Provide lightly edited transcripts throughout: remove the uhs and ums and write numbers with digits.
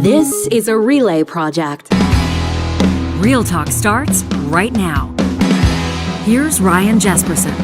This is a relay project. Real Talk starts right now. Here's Ryan Jesperson.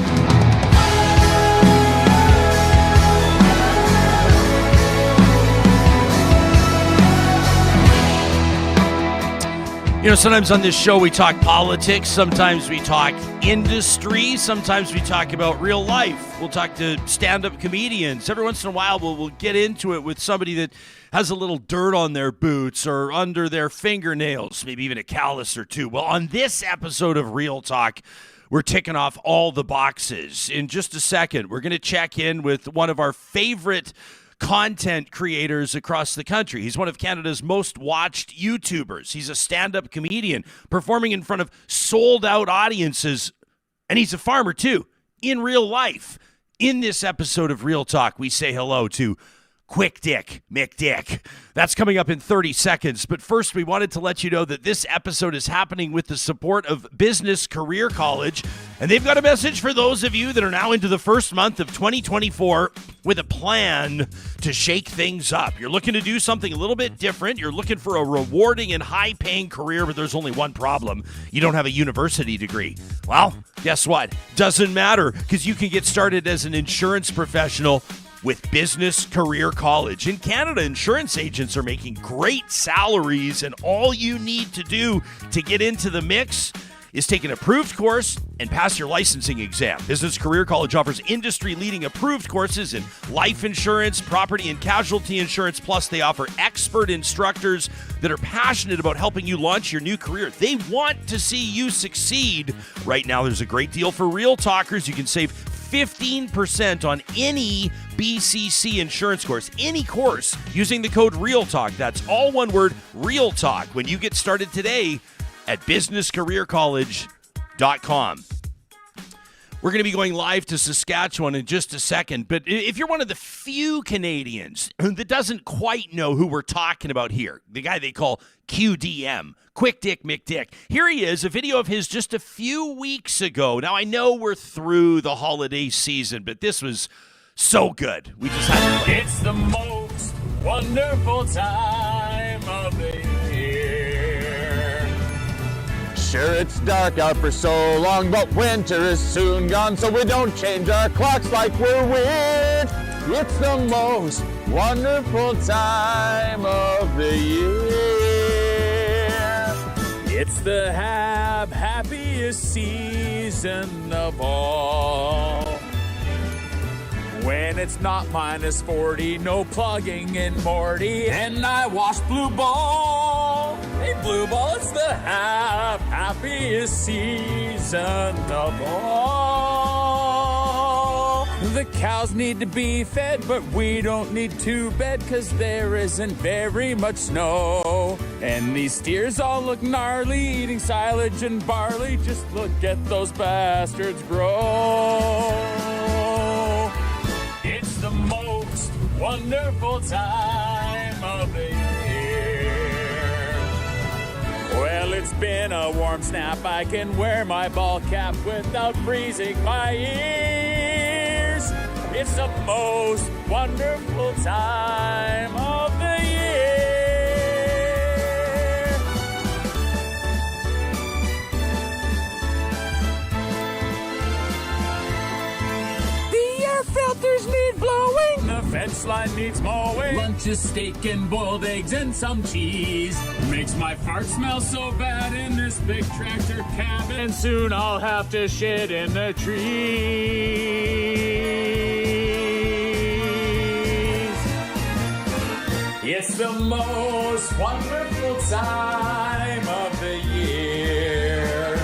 You know, sometimes on this show we talk politics, sometimes we talk industry, sometimes we talk about real life. We'll talk to stand-up comedians. Every once in a while we'll get into it with somebody that has a little dirt on their boots or under their fingernails, maybe even a callus or two. Well, on this episode of Real Talk, we're ticking off all the boxes. In just a second, we're going to check in with one of our favorite content creators across the country. He's one of Canada's most watched YouTubers. He's a stand-up comedian performing in front of sold-out audiences, and he's a farmer too, in real life. In this episode of Real Talk, we say hello to Dick McDick. That's coming up in 30 seconds. But first, we wanted to let you know that this episode is happening with the support of Business Career College. And they've got a message for those of you that are now into the first month of 2024 with a plan to shake things up. You're looking to do something a little bit different. You're looking for a rewarding and high-paying career, but there's only one problem. You don't have a university degree. Well, guess what? Doesn't matter, because you can get started as an insurance professional with Business Career College. In Canada, insurance agents are making great salaries, and all you need to do to get into the mix is take an approved course and pass your licensing exam. Business Career College offers industry-leading approved courses in life insurance, property and casualty insurance, plus they offer expert instructors that are passionate about helping you launch your new career. They want to see you succeed. Right now, there's a great deal for Real Talkers. You can save 15% on any BCC insurance course, any course, using the code REALTALK. That's all one word, REALTALK, when you get started today at businesscareercollege.com. We're going to be going live to Saskatchewan in just a second, but if you're one of the few Canadians that doesn't quite know who we're talking about here, the guy they call QDM, Dick McDick, here he is, a video of his just a few weeks ago. Now, I know we're through the holiday season, but this was so good. We just had to play. It's the most wonderful time of the year. Sure, it's dark out for so long, but winter is soon gone, so we don't change our clocks like we're weird. It's the most wonderful time of the year. It's the happiest season of all. When it's not minus 40, no plugging in Morty, and I wash Blue Ball. Hey, Blue Ball, it's the happiest season of all. The cows need to be fed, but we don't need to bed, 'cause there isn't very much snow. And these steers all look gnarly, eating silage and barley. Just look at those bastards grow. It's the most wonderful time of the year. Well, it's been a warm snap. I can wear my ball cap without freezing my ears. It's the most wonderful time of the year. The air filters need blowing. The fence line needs mowing. Lunch is steak and boiled eggs and some cheese. Makes my fart smell so bad in this big tractor cabin. And soon I'll have to shit in the trees. It's the most wonderful time of the year.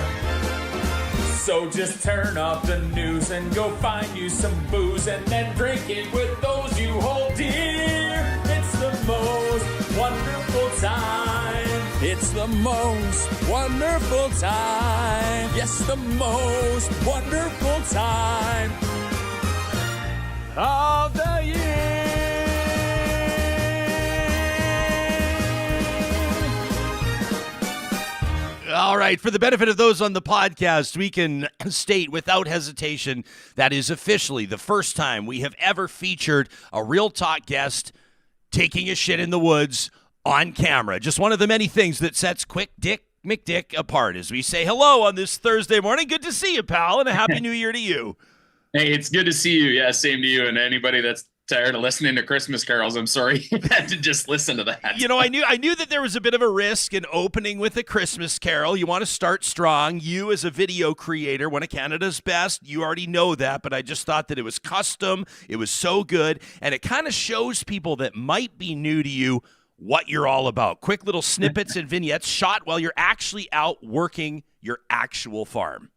So just turn off the news and go find you some booze, and then drink it with those you hold dear. It's the most wonderful time. It's the most wonderful time. Yes, the most wonderful time of the year. All right, for the benefit of those on the podcast, we can state without hesitation that is officially the first time we have ever featured a Real Talk guest taking a shit in the woods on camera. Just one of the many things that sets Quick Dick McDick apart as we say hello on this Thursday morning. Good to see you, pal, and a happy new year to you. Hey, it's good to see you. Yeah, same to you. And anybody that's tired of listening to Christmas carols, I'm sorry you had to just listen to that. You know, I knew that there was a bit of a risk in opening with a Christmas carol. You want to start strong. You, as a video creator, one of Canada's best, you already know that, but I just thought that it was custom. It was so good, and it kind of shows people that might be new to you what you're all about. Quick little snippets and vignettes shot while you're actually out working your actual farm.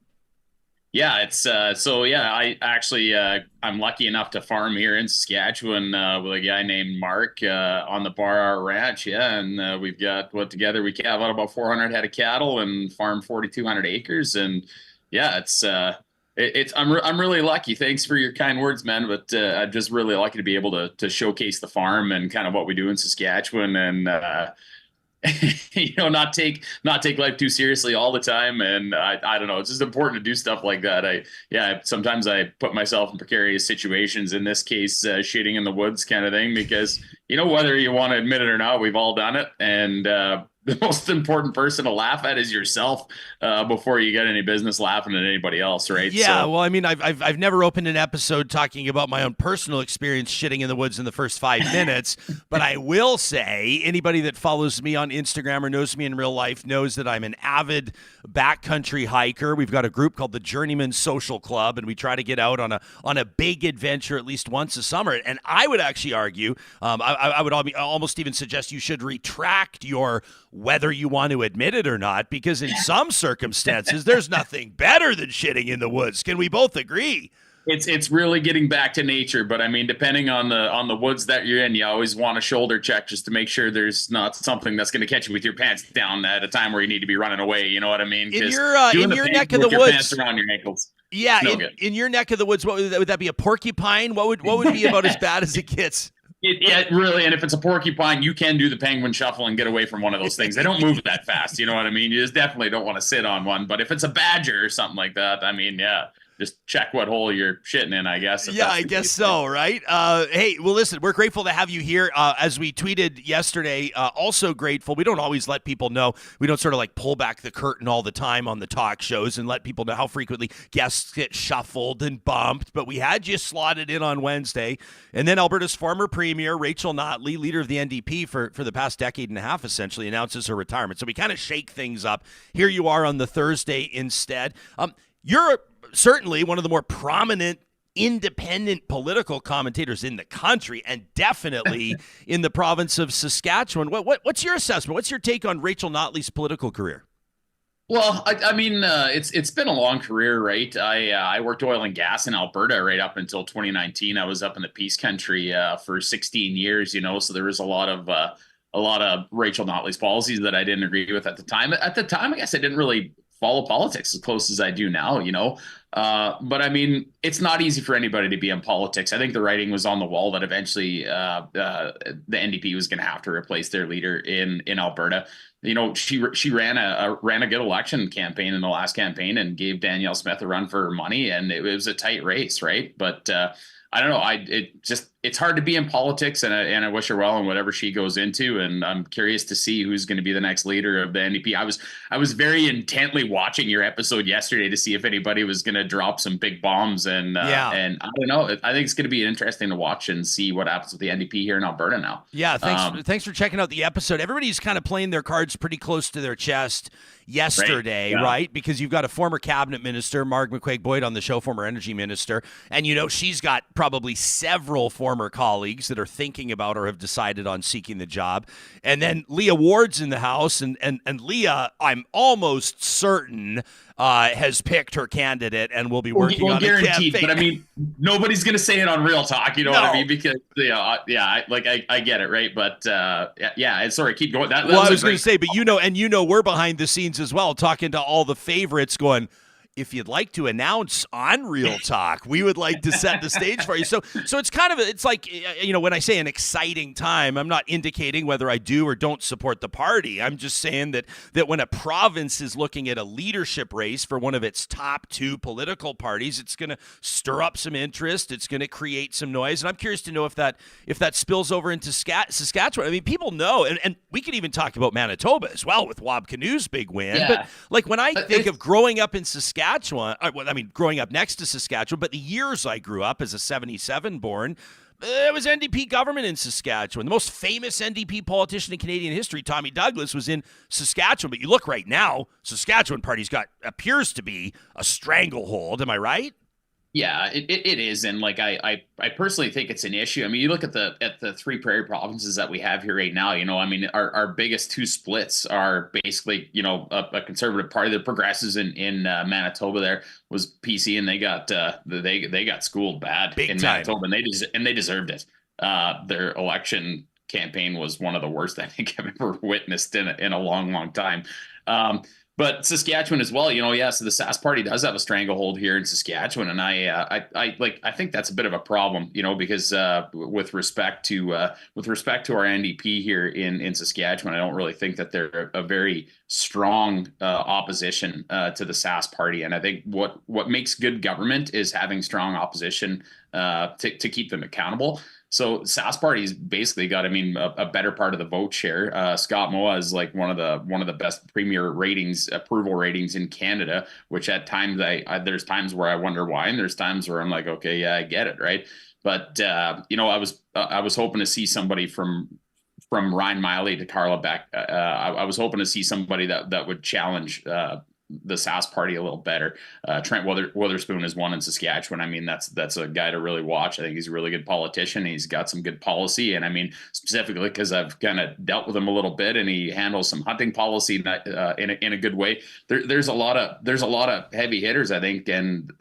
Yeah, it's I actually I'm lucky enough to farm here in Saskatchewan with a guy named Mark on the Bar Ranch. Yeah, and we've got put together. We have about 400 head of cattle and farm 4,200 acres. And yeah, I'm really lucky. Thanks for your kind words, man. But I'm just really lucky to be able to showcase the farm and kind of what we do in Saskatchewan and. Not take life too seriously all the time. And I don't know, it's just important to do stuff like that. Sometimes I put myself in precarious situations, in this case, shitting in the woods kind of thing, because, whether you want to admit it or not, we've all done it. And, the most important person to laugh at is yourself before you get any business laughing at anybody else, right? Yeah, well, I mean, I've never opened an episode talking about my own personal experience shitting in the woods in the first 5 minutes, but I will say anybody that follows me on Instagram or knows me in real life knows that I'm an avid backcountry hiker. We've got a group called the Journeyman Social Club, and we try to get out on a big adventure at least once a summer. And I would actually argue, I would almost even suggest you should retract your whether you want to admit it or not, because in some circumstances, there's nothing better than shitting in the woods. Can we both agree? It's really getting back to nature, but I mean, depending on the woods that you're in, you always want a shoulder check just to make sure there's not something that's going to catch you with your pants down at a time where you need to be running away. You know what I mean? In your neck of the woods, pants around your ankles. Yeah, in your neck of the woods, what would that be? A porcupine? What would be about as bad as it gets? Really. And if it's a porcupine, you can do the penguin shuffle and get away from one of those things. They don't move that fast. You know what I mean? You just definitely don't want to sit on one. But if it's a badger or something like that, I mean, yeah, just check what hole you're shitting in, I guess. Yeah, I guess so, right? Hey, well, listen, we're grateful to have you here. As we tweeted yesterday, also grateful. We don't always let people know. We don't sort of like pull back the curtain all the time on the talk shows and let people know how frequently guests get shuffled and bumped. But we had you slotted in on Wednesday. And then Alberta's former premier, Rachel Notley, leader of the NDP for the past decade and a half, essentially, announces her retirement. So we kind of shake things up. Here you are on the Thursday instead. You're certainly one of the more prominent independent political commentators in the country, and definitely in the province of Saskatchewan. What's your assessment? What's your take on Rachel Notley's political career? Well, I mean, it's been a long career, right? I worked oil and gas in Alberta right up until 2019. I was up in the Peace Country for 16 years, so there was a lot of Rachel Notley's policies that I didn't agree with at the time. At the time, I guess I didn't really follow politics as close as I do now, but I mean, it's not easy for anybody to be in politics. I think the writing was on the wall that eventually the NDP was going to have to replace their leader in Alberta. She ran a good election campaign in the last campaign and gave Danielle Smith a run for her money, and it was a tight race, right? But I don't know. It's hard to be in politics, and I wish her well in whatever she goes into. And I'm curious to see who's going to be the next leader of the NDP. I was very intently watching your episode yesterday to see if anybody was going to drop some big bombs. And I don't know. I think it's going to be interesting to watch and see what happens with the NDP here in Alberta now. Yeah, thanks for checking out the episode. Everybody's kind of playing their cards pretty close to their chest yesterday, right? Because you've got a former cabinet minister, Marg McQuaig-Boyd, on the show, former energy minister, and she's got probably several former colleagues that are thinking about or have decided on seeking the job. And then Leah Ward's in the house, and Leah, I'm almost certain, has picked her candidate and will be working on a campaign. But I mean, nobody's going to say it on Real Talk, what I mean? Because I get it, right? But sorry, keep going. That I was going to say, but we're behind the scenes as well, talking to all the favorites, going, if you'd like to announce on Real Talk, we would like to set the stage for you. So it's kind of, it's like, when I say an exciting time, I'm not indicating whether I do or don't support the party. I'm just saying that when a province is looking at a leadership race for one of its top two political parties, it's going to stir up some interest. It's going to create some noise. And I'm curious to know if that spills over into Saskatchewan. I mean, people know, and we could even talk about Manitoba as well with Wab Canoe's big win. Yeah. But like when I think of growing up in Saskatchewan, growing up next to Saskatchewan, but the years I grew up as a 77 born, it was NDP government in Saskatchewan. The most famous NDP politician in Canadian history, Tommy Douglas, was in Saskatchewan. But you look right now, Saskatchewan party's appears to be a stranglehold. Am I right? Yeah, it is, and like I personally think it's an issue. I mean, you look at the three prairie provinces that we have here right now. I mean, our biggest two splits are basically a conservative party. The progressives in Manitoba there was PC, and they got schooled bad Big in time. Manitoba, and they deserved it. Their election campaign was one of the worst I think I've ever witnessed in a long time. But Saskatchewan as well, so the Sask party does have a stranglehold here in Saskatchewan, and I think that's a bit of a problem, because with respect to our NDP here in Saskatchewan, I don't really think that they're a very strong opposition to the Sask party, and I think what makes good government is having strong opposition to keep them accountable. So Sask Party's basically got, a better part of the vote share. Scott Moa is like one of the best premier approval ratings in Canada, which at times there's times where I wonder why, and there's times where I'm like, okay, yeah, I get it, right? But I was hoping to see somebody from Ryan Miley to Carla Beck. I was hoping to see somebody that would challenge the Sask party a little better. Trent Witherspoon is one in Saskatchewan. I mean, that's a guy to really watch. I think he's a really good politician. He's got some good policy, and I mean specifically because I've kind of dealt with him a little bit, and he handles some hunting policy in a good way. There's a lot of heavy hitters, I think, and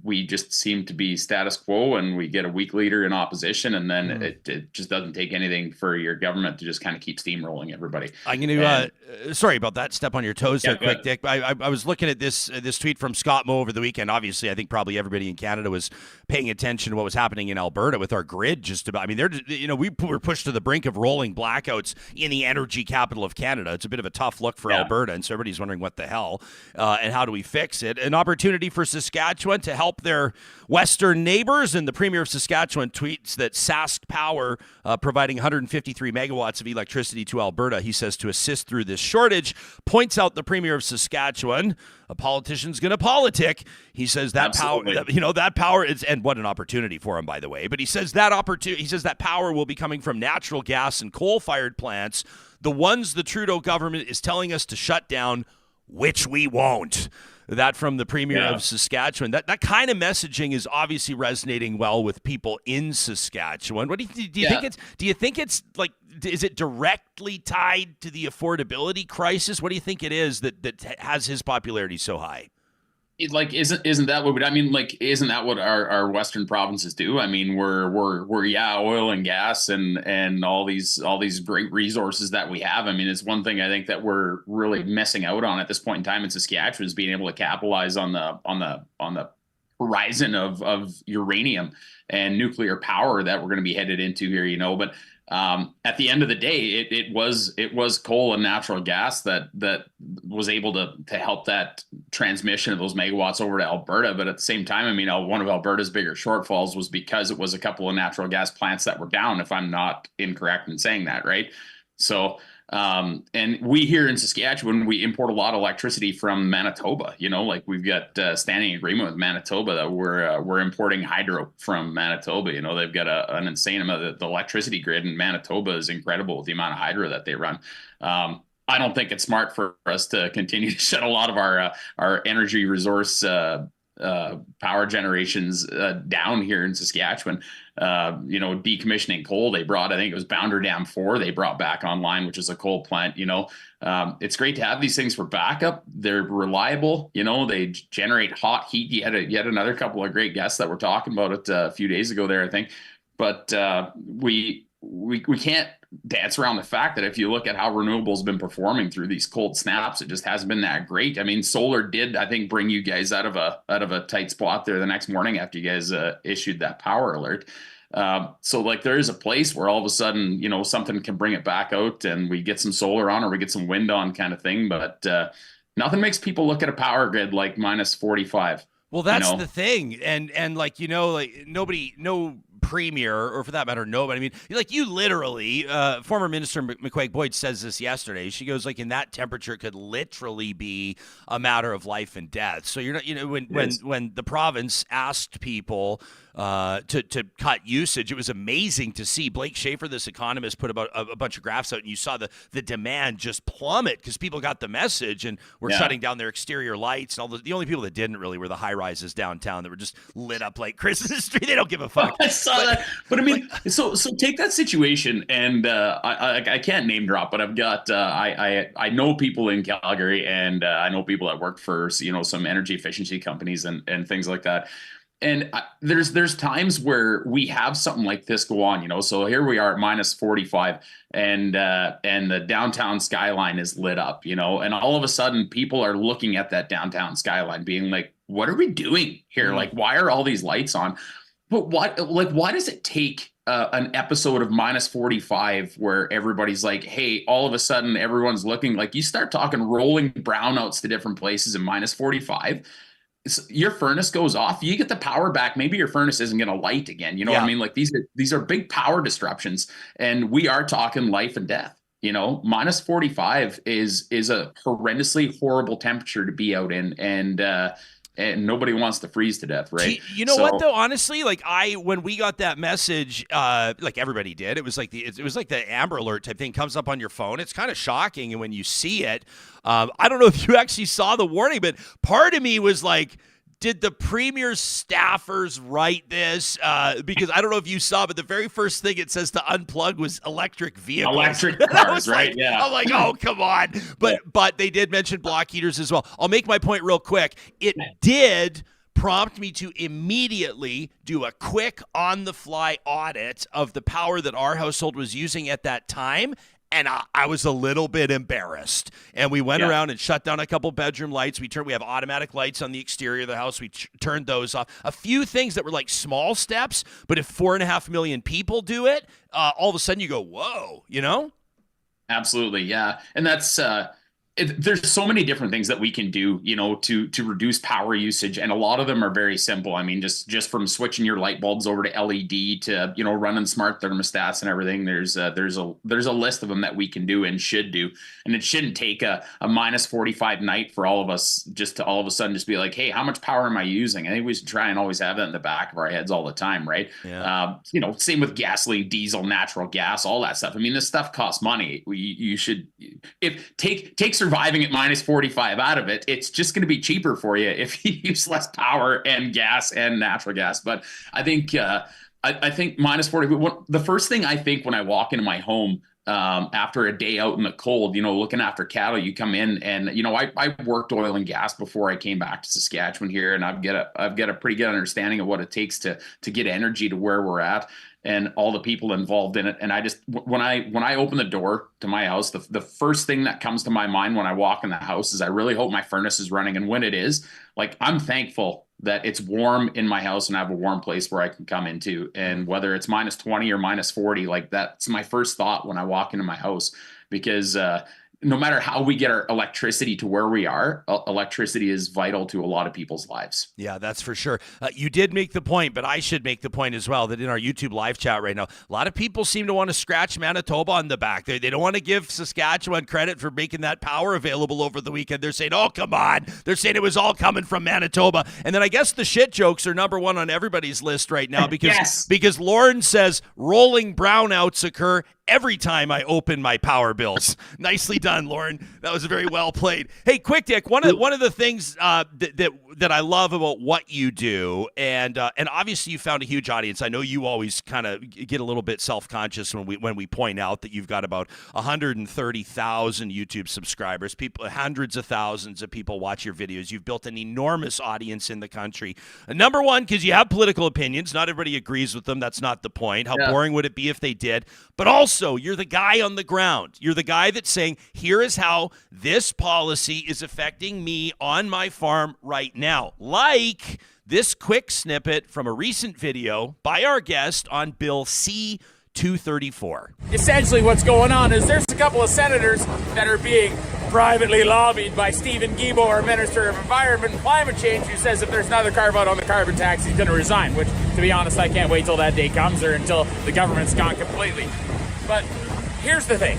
we just seem to be status quo, and we get a weak leader in opposition, and then it just doesn't take anything for your government to just kind of keep steamrolling everybody. I'm going to sorry about that. Step on your toes there, quick, Dick. I was looking at this tweet from Scott Moe over the weekend. Obviously, I think probably everybody in Canada was paying attention to what was happening in Alberta with our grid. Just about, I mean, we were pushed to the brink of rolling blackouts in the energy capital of Canada. It's a bit of a tough look for Alberta, and so everybody's wondering what the hell and how do we fix it. An opportunity for Saskatchewan to help their western neighbors, and the Premier of Saskatchewan tweets that Sask Power providing 153 megawatts of electricity to Alberta, he says, to assist through this shortage. Points out the Premier of Saskatchewan, a politician's going to politic. He says that that power is, and what an opportunity for him, by the way. But he says that power will be coming from natural gas and coal-fired plants, the ones the Trudeau government is telling us to shut down, which we won't. That from the Premier of Saskatchewan. That kind of messaging is obviously resonating well with people in Saskatchewan. What do you think it's? Do you think it's like? Is it directly tied to the affordability crisis? What do you think it is that has his popularity so high? Isn't that what isn't that what our western provinces do? I mean, we're oil and gas and all these great resources that we have. I mean, it's one thing I think that we're really missing out on at this point in time in Saskatchewan is being able to capitalize on the horizon of uranium and nuclear power that we're going to be headed into here, but at the end of the day, it was coal and natural gas that was able to help that transmission of those megawatts over to Alberta. But at the same time, I mean, one of Alberta's bigger shortfalls was because it was a couple of natural gas plants that were down, if I'm not incorrect in saying that, right? So, and we here in Saskatchewan, we import a lot of electricity from Manitoba, we've got standing agreement with Manitoba that we're importing hydro from Manitoba. They've got an insane amount of the electricity grid, and Manitoba is incredible with the amount of hydro that they run. I don't think it's smart for us to continue to shut a lot of our energy resource power generations down here in Saskatchewan. Decommissioning coal, I think it was Boundary Dam 4 they brought back online, which is a coal plant. It's great to have these things for backup. They're reliable. They generate hot heat. You had another couple of great guests that were talking about it a few days ago there, I think. But we we can't dance around the fact that if you look at how renewables have been performing through these cold snaps, it just hasn't been that great. I mean, solar did, I think, bring you guys out of a tight spot there the next morning after you guys issued that power alert. So like there is a place where all of a sudden, you know, something can bring it back out and we get some solar on or we get some wind on kind of thing. But nothing makes people look at a power grid like minus 45. Well, that's the thing. And like, you know, like no premier, or for that matter, nobody. I mean, like you literally, former Minister McQuaig Boyd says this yesterday. She goes like, in that temperature, it could literally be a matter of life and death. So you're not, you know, when the province asked people to cut usage, it was amazing to see. Blake Schaefer, this economist, put about a bunch of graphs out, and you saw the demand just plummet because people got the message and were shutting down their exterior lights. And all the only people that didn't really were the high rises downtown that were just lit up like Christmas tree. They don't give a fuck. I saw that. But I mean, so take that situation, and I can't name drop, but I've got I know people in Calgary, and I know people that work for, you know, some energy efficiency companies and things like that. And there's times where we have something like this go on, you know. So here we are at minus 45, and the downtown skyline is lit up, you know. And all of a sudden, people are looking at that downtown skyline, being like, "What are we doing here? Like, why are all these lights on?" But why does it take an episode of minus 45 where everybody's like, hey, all of a sudden everyone's looking, like you start talking rolling brownouts to different places in minus 45, your furnace goes off, you get the power back, maybe your furnace isn't going to light again. You know what I mean? Like these are big power disruptions, and we are talking life and death. You know, minus 45 is a horrendously horrible temperature to be out in, and nobody wants to freeze to death, right? You know what though? Honestly, like when we got that message, like everybody did, it was like the Amber Alert type thing comes up on your phone. It's kind of shocking, and when you see it, I don't know if you actually saw the warning, but part of me was like, did the Premier's staffers write this? Because I don't know if you saw, but the very first thing it says to unplug was electric vehicles. Electric cars, right? Like, yeah. I'm like, oh, come on. But they did mention block heaters as well. I'll make my point real quick. It did prompt me to immediately do a quick on-the-fly audit of the power that our household was using at that time. And I was a little bit embarrassed. And we went around and shut down a couple bedroom lights. We have automatic lights on the exterior of the house. We turned those off. A few things that were like small steps, but if 4.5 million people do it, all of a sudden you go, whoa, you know? Absolutely, yeah. And that's there's so many different things that we can do, you know, to reduce power usage, and a lot of them are very simple. I mean, just from switching your light bulbs over to LED to, you know, running smart thermostats and everything. There's a list of them that we can do and should do, and it shouldn't take a minus 45 night for all of us just to all of a sudden just be like, hey, how much power am I using? I think we should try and always have that in the back of our heads all the time, right? Yeah. You know, same with gasoline, diesel, natural gas, all that stuff. I mean, this stuff costs money. You should take surviving at minus 45 out of it. It's just going to be cheaper for you if you use less power and gas and natural gas. But I think I think minus 40. The first thing I think when I walk into my home after a day out in the cold, you know, looking after cattle, you come in and, you know, I worked oil and gas before I came back to Saskatchewan here, and I've got a pretty good understanding of what it takes to get energy to where we're at and all the people involved in it. And I just, when I open the door to my house, the first thing that comes to my mind when I walk in the house is I really hope my furnace is running. And when it is, like, I'm thankful that it's warm in my house and I have a warm place where I can come into. And whether it's minus 20 or minus 40, like that's my first thought when I walk into my house, because no matter how we get our electricity to where we are, electricity is vital to a lot of people's lives. Yeah, that's for sure. You did make the point, but I should make the point as well that in our YouTube live chat right now, a lot of people seem to want to scratch Manitoba on the back. They don't want to give Saskatchewan credit for making that power available over the weekend. They're saying, oh, come on. They're saying it was all coming from Manitoba. And then I guess the shit jokes are number one on everybody's list right now because Lauren says rolling brownouts occur every time I open my power bills. Nicely done. done, Lauren. That was very well played. Hey, Quick Dick, one of the things that I love about what you do, and obviously you found a huge audience. I know you always kind of get a little bit self-conscious when we point out that you've got about 130,000 YouTube subscribers. People, hundreds of thousands of people watch your videos. You've built an enormous audience in the country. Number one, because you have political opinions. Not everybody agrees with them. That's not the point. How boring would it be if they did? But also, you're the guy on the ground. You're the guy that's saying, here is how this policy is affecting me on my farm right now. Like this quick snippet from a recent video by our guest on Bill C-234. Essentially what's going on is there's a couple of senators that are being privately lobbied by Stephen Guilbeault, our Minister of Environment and Climate Change, who says if there's another carve out on the carbon tax, he's going to resign, which, to be honest, I can't wait till that day comes or until the government's gone completely. But here's the thing.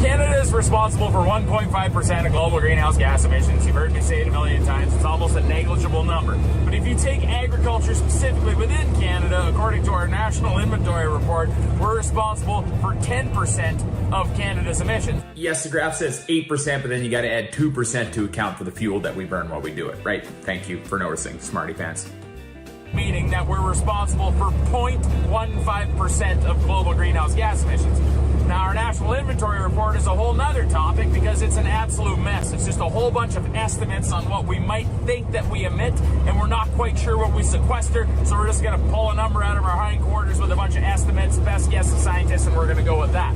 Canada is responsible for 1.5% of global greenhouse gas emissions. You've heard me say it a million times. It's almost a negligible number. But if you take agriculture specifically within Canada, according to our national inventory report, we're responsible for 10% of Canada's emissions. Yes, the graph says 8%, but then you got to add 2% to account for the fuel that we burn while we do it, right? Thank you for noticing, smarty pants. Meaning that we're responsible for 0.15% of global greenhouse gas emissions. Now, our national inventory report is a whole nother topic because it's an absolute mess. It's just a whole bunch of estimates on what we might think that we emit, and we're not quite sure what we sequester, so we're just going to pull a number out of our hindquarters with a bunch of estimates, best guess of scientists, and we're going to go with that.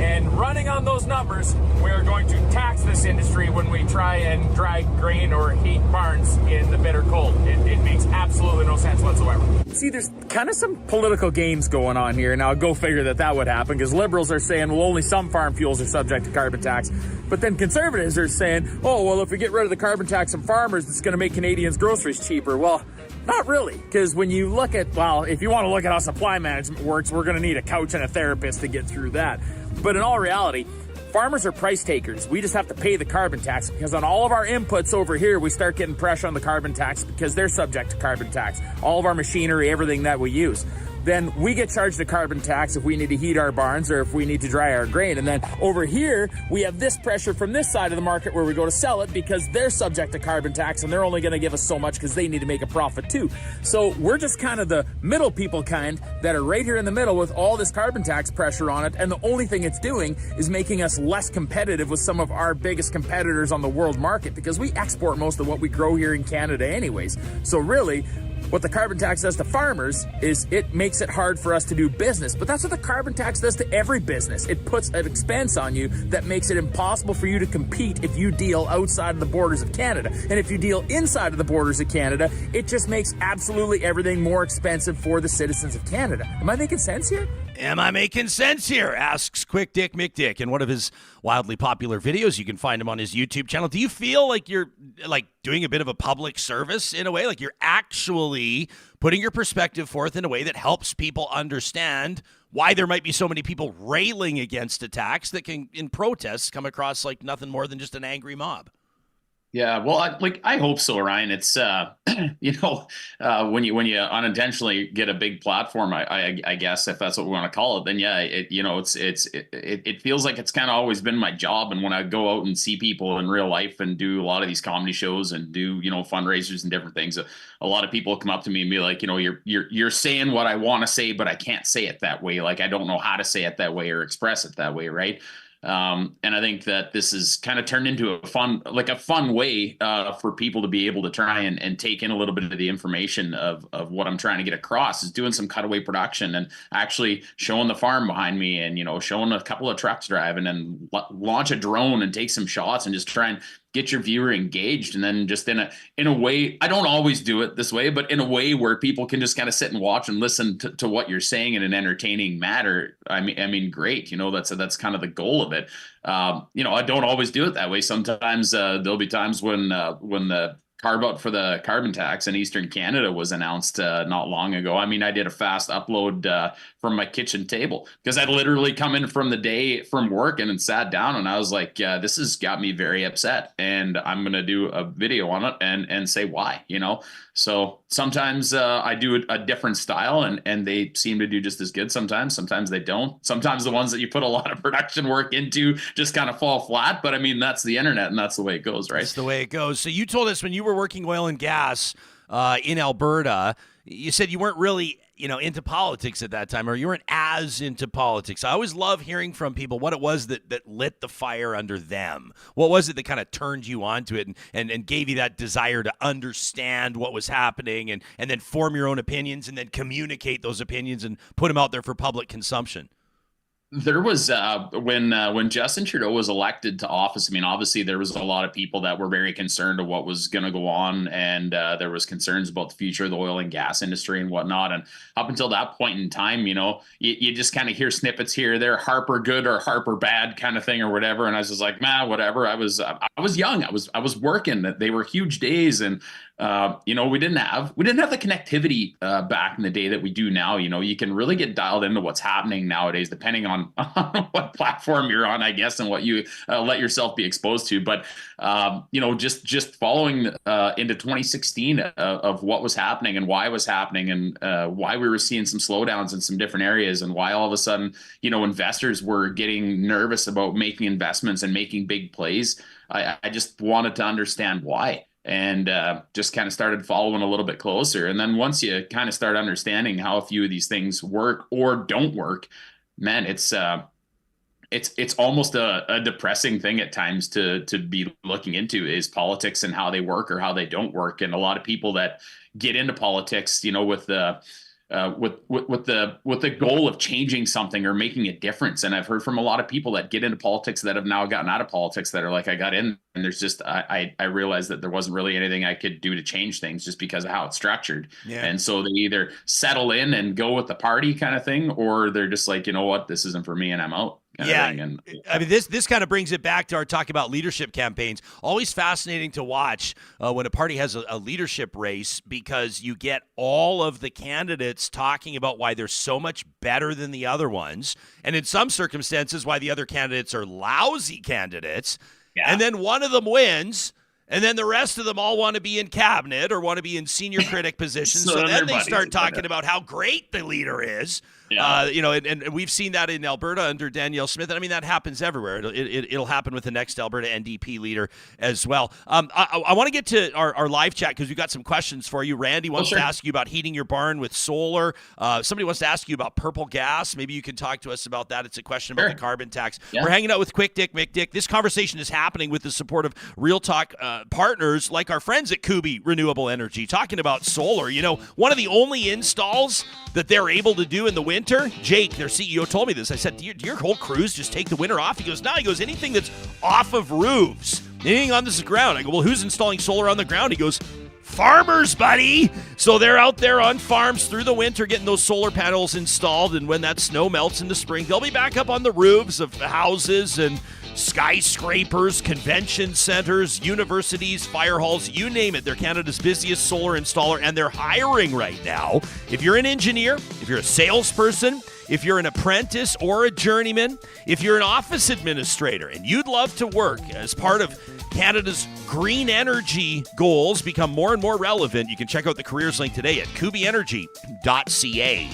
And running on those numbers, we are going to tax this industry when we try and dry grain or heat barns in the bitter cold. It makes absolutely no sense whatsoever. See, there's kind of some political games going on here. Now, go figure that would happen, because liberals are saying, well, only some farm fuels are subject to carbon tax. But then conservatives are saying, oh, well, if we get rid of the carbon tax on farmers, it's going to make Canadians' groceries cheaper. Well, not really, because when you look at, well, if you want to look at how supply management works, we're going to need a couch and a therapist to get through that. But in all reality, farmers are price takers. We just have to pay the carbon tax, because on all of our inputs over here, we start getting pressure on the carbon tax because they're subject to carbon tax. All of our machinery, everything that we use. Then we get charged a carbon tax if we need to heat our barns or if we need to dry our grain. And then over here, we have this pressure from this side of the market where we go to sell it because they're subject to carbon tax and they're only going to give us so much because they need to make a profit too. So we're just kind of the middle people kind that are right here in the middle with all this carbon tax pressure on it. And the only thing it's doing is making us less competitive with some of our biggest competitors on the world market, because we export most of what we grow here in Canada anyways. So really, what the carbon tax does to farmers is it makes it hard for us to do business. But that's what the carbon tax does to every business. It puts an expense on you that makes it impossible for you to compete if you deal outside of the borders of Canada. And if you deal inside of the borders of Canada, it just makes absolutely everything more expensive for the citizens of Canada. Am I making sense here? Am I making sense here? Asks Quick Dick McDick in one of his wildly popular videos. You can find him on his YouTube channel. Do you feel like you're doing a bit of a public service in a way? Like you're actually putting your perspective forth in a way that helps people understand why there might be so many people railing against a tax that can, in protests, come across like nothing more than just an angry mob? Yeah, well, I hope so, Ryan. It's when you unintentionally get a big platform, I guess if that's what we want to call it, then yeah, it feels like it's kind of always been my job. And when I go out and see people in real life and do a lot of these comedy shows and do fundraisers and different things, a lot of people come up to me and be like, you're saying what I want to say, but I can't say it that way. Like I don't know how to say it that way or express it that way, right? And I think that this is kind of turned into a fun way for people to be able to try and take in a little bit of the information of what I'm trying to get across, is doing some cutaway production and actually showing the farm behind me and, showing a couple of trucks driving and launch a drone and take some shots and just try and get your viewer engaged. And then just in a way, I don't always do it this way, but in a way where people can just kind of sit and watch and listen to what you're saying in an entertaining manner. I mean, great. That's kind of the goal of it. I don't always do it that way. Sometimes there'll be times when the carve out for the carbon tax in Eastern Canada was announced not long ago. I mean, I did a fast upload from my kitchen table because I'd literally come in from the day from work and sat down and I was like, this has got me very upset and I'm going to do a video on it and say why, So Sometimes I do a different style and they seem to do just as good sometimes. Sometimes they don't. Sometimes the ones that you put a lot of production work into just kind of fall flat. But I mean, that's the internet and that's the way it goes, right? That's the way it goes. So you told us when you were working oil and gas in Alberta, you said you weren't really, into politics at that time, or you weren't as into politics. I always love hearing from people what it was that lit the fire under them. What was it that kind of turned you onto it and gave you that desire to understand what was happening and then form your own opinions and then communicate those opinions and put them out there for public consumption? There was when Justin Trudeau was elected to office. I mean, obviously there was a lot of people that were very concerned of what was going to go on, and there was concerns about the future of the oil and gas industry and whatnot. And up until that point in time, you just kind of hear snippets here, there, Harper good or Harper bad kind of thing or whatever. And I was just like, man, whatever. I was young. I was working. They were huge days, and we didn't have the connectivity back in the day that we do now. You can really get dialed into what's happening nowadays, depending on what platform you're on, I guess, and what you let yourself be exposed to. But just following into 2016 of what was happening and why it was happening, and why we were seeing some slowdowns in some different areas, and why all of a sudden investors were getting nervous about making investments and making big plays. I just wanted to understand why. And just kind of started following a little bit closer. And then once you kind of start understanding how a few of these things work or don't work, man, it's almost a depressing thing at times to be looking into, is politics and how they work or how they don't work. And a lot of people that get into politics, with the goal of changing something or making a difference. And I've heard from a lot of people that get into politics that have now gotten out of politics that are like, I got in and there's just, I realized that there wasn't really anything I could do to change things just because of how it's structured. Yeah. And so they either settle in and go with the party kind of thing, or they're just like, you know what, this isn't for me and I'm out. Yeah, and I mean, this kind of brings it back to our talk about leadership campaigns. Always fascinating to watch when a party has a leadership race, because you get all of the candidates talking about why they're so much better than the other ones, and in some circumstances why the other candidates are lousy candidates. Yeah. And then one of them wins, and then the rest of them all want to be in cabinet or want to be in senior critic positions. So then they start talking about how great the leader is. Yeah. And we've seen that in Alberta under Danielle Smith. And I mean, that happens everywhere. It'll happen with the next Alberta NDP leader as well. I want to get to our live chat because we've got some questions for you. Randy wants to ask you about heating your barn with solar. Somebody wants to ask you about purple gas. Maybe you can talk to us about that. It's a question about the carbon tax. Yeah. We're hanging out with Quick Dick McDick. This conversation is happening with the support of Real Talk partners like our friends at Kubi Renewable Energy, talking about solar. One of the only installs that they're able to do in the winter, Jake, their CEO, told me this. I said, do your whole crews just take the winter off? He goes, no. He goes, anything that's off of roofs, anything on this ground. I go, well, who's installing solar on the ground? He goes, farmers, buddy. So they're out there on farms through the winter getting those solar panels installed, and when that snow melts in the spring, they'll be back up on the roofs of houses and skyscrapers, convention centers, universities, fire halls, you name it. They're Canada's busiest solar installer, and they're hiring right now. If you're an engineer, if you're a salesperson, if you're an apprentice or a journeyman, if you're an office administrator and you'd love to work as part of Canada's green energy goals become more and more relevant, you can check out the careers link today at kubienergy.ca.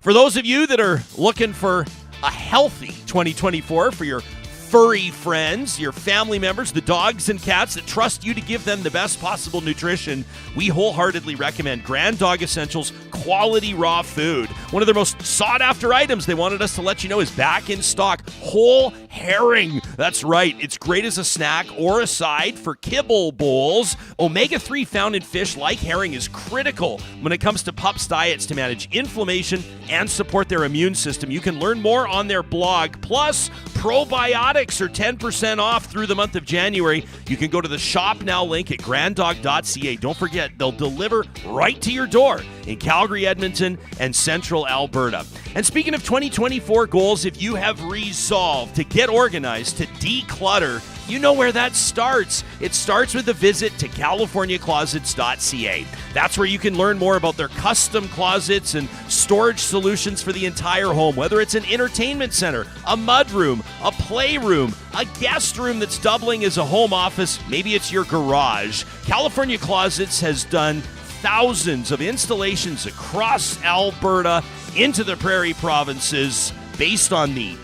For those of you that are looking for a healthy 2024 for your furry friends, your family members, the dogs and cats that trust you to give them the best possible nutrition, we wholeheartedly recommend Grand Dog Essentials quality raw food. One of their most sought-after items they wanted us to let you know is back in stock. Whole herring. That's right. It's great as a snack or a side for kibble bowls. Omega-3 found in fish like herring is critical when it comes to pups' diets to manage inflammation and support their immune system. You can learn more on their blog. Plus, probiotics are 10% off through the month of January. You can go to the Shop Now link at granddog.ca. Don't forget, they'll deliver right to your door in Calgary, Edmonton, and Central Alberta. And speaking of 2024 goals, if you have resolved to get organized, to declutter, you know where that starts. It starts with a visit to californiaclosets.ca. That's where you can learn more about their custom closets and storage solutions for the entire home, whether it's an entertainment center, a mudroom, a playroom, a guest room that's doubling as a home office, maybe it's your garage. California Closets has done thousands of installations across Alberta into the prairie provinces based on the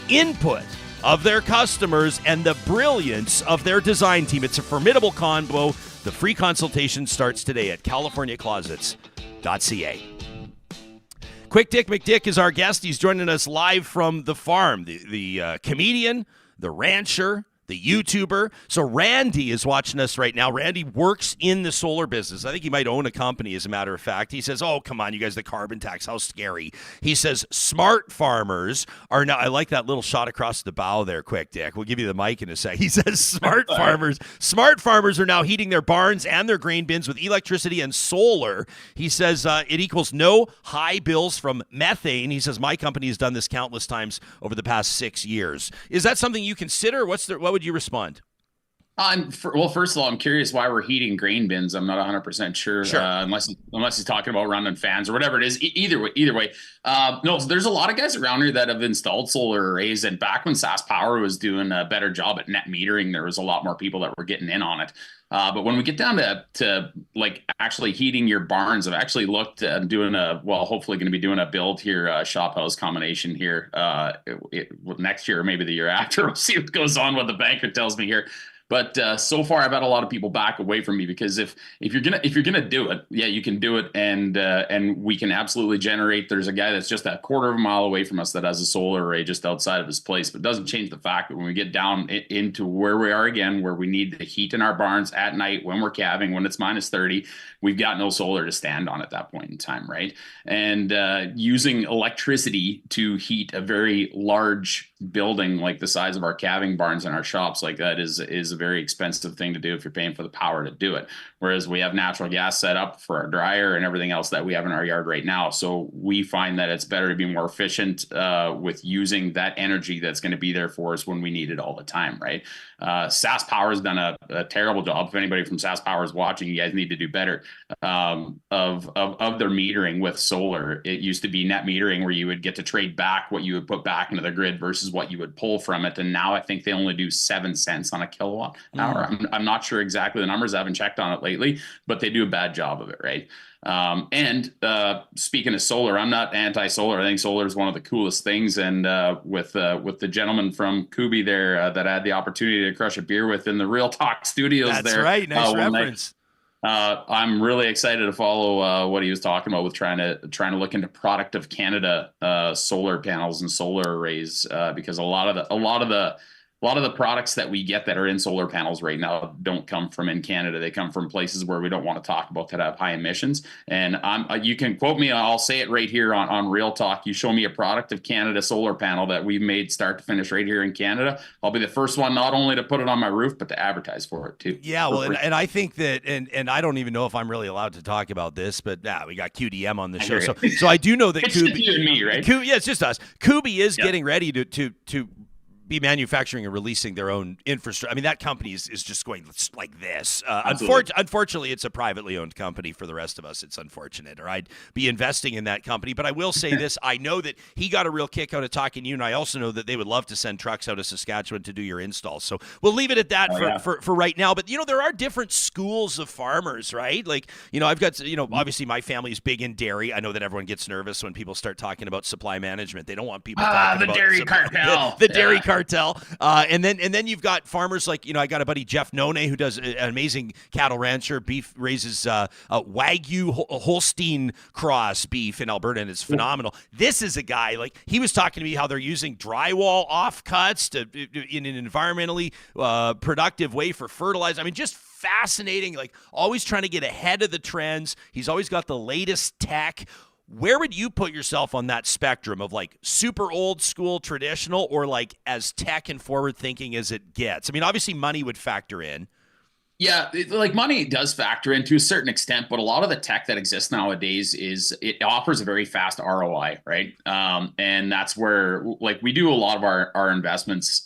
input of their customers and the brilliance of their design team. It's a formidable combo. The free consultation starts today at californiaclosets.ca. Quick Dick McDick is our guest. He's joining us live from the farm. The comedian, the rancher, the YouTuber. So Randy is watching us right now. Randy works in the solar business. I think he might own a company, as a matter of fact. He says, oh, come on, you guys, the carbon tax, how scary. He says smart farmers are now, I like that little shot across the bow there, Quick Dick. We'll give you the mic in a sec. He says smart farmers are now heating their barns and their grain bins with electricity and solar. He says it equals no high bills from methane. He says my company has done this countless times over the past 6 years. Is that something you consider? What would you respond? Well, first of all, I'm curious why we're heating grain bins. I'm not 100% sure, unless he's talking about running fans or whatever it is. Either way, no. So there's a lot of guys around here that have installed solar arrays, and back when SaskPower was doing a better job at net metering, there was a lot more people that were getting in on it. But when we get down to like actually heating your barns, I've actually looked at doing hopefully going to be doing a build here, shop house combination here next year or maybe the year after. We'll see what goes on, what the banker tells me here. But so far, I've had a lot of people back away from me because if you're gonna do it, yeah, you can do it, and we can absolutely generate. There's a guy that's just a quarter of a mile away from us that has a solar array just outside of his place, but it doesn't change the fact that when we get down into where we are again, where we need the heat in our barns at night when we're calving, when it's minus 30, we've got no solar to stand on at that point in time, right? And using electricity to heat a very large building like the size of our calving barns and our shops like that is a very expensive thing to do if you're paying for the power to do it. Whereas we have natural gas set up for our dryer and everything else that we have in our yard right now. So we find that it's better to be more efficient with using that energy that's going to be there for us when we need it all the time, right? SaskPower has done a terrible job. If anybody from SaskPower is watching, you guys need to do better of their metering with solar. It used to be net metering where you would get to trade back what you would put back into the grid versus what you would pull from it. And now I think they only do 7 cents on a kilowatt hour. I'm not sure exactly the numbers. I haven't checked on it lately, but they do a bad job of it, right? And speaking of solar, I'm not anti-solar. I think solar is one of the coolest things. And with the gentleman from Kubi there that I had the opportunity to crush a beer with in the Real Talk studios, that's there. Right. Nice reference. I'm really excited to follow what he was talking about with trying to look into product of Canada solar panels and solar arrays because a lot of the products that we get that are in solar panels right now don't come from in Canada. They come from places where we don't want to talk about that have high emissions. And you can quote me, I'll say it right here on Real Talk. You show me a product of Canada solar panel that we've made start to finish right here in Canada, I'll be the first one not only to put it on my roof, but to advertise for it too. Yeah, well, and I think that, and I don't even know if I'm really allowed to talk about this, but we got QDM on the show. So I do know that it's Kubi, you and me, right? Yeah, it's just us. Kubi is getting ready to be manufacturing and releasing their own infrastructure. I mean, that company is just going like this. Unfortunately, it's a privately owned company. For the rest of us, it's unfortunate, or I'd be investing in that company. But I will say this. I know that he got a real kick out of talking to you, and I also know that they would love to send trucks out of Saskatchewan to do your installs. So we'll leave it at that for right now. But, there are different schools of farmers, right? Like, I've got, obviously my family's big in dairy. I know that everyone gets nervous when people start talking about supply management. They don't want people talking about dairy cartel. The dairy cartel. And then you've got farmers like, I got a buddy, Jeff None, who does an amazing cattle rancher, beef, raises Wagyu Holstein cross beef in Alberta, and it's phenomenal. This is a guy, like, he was talking to me how they're using drywall offcuts in an environmentally productive way for fertilizer. I mean, just fascinating, like always trying to get ahead of the trends. He's always got the latest tech. Where would you put yourself on that spectrum of like super old school traditional or like as tech and forward thinking as it gets? I mean, obviously money would factor in. Yeah, like money does factor in to a certain extent, but a lot of the tech that exists nowadays it offers a very fast ROI, right? And that's where like we do a lot of our investments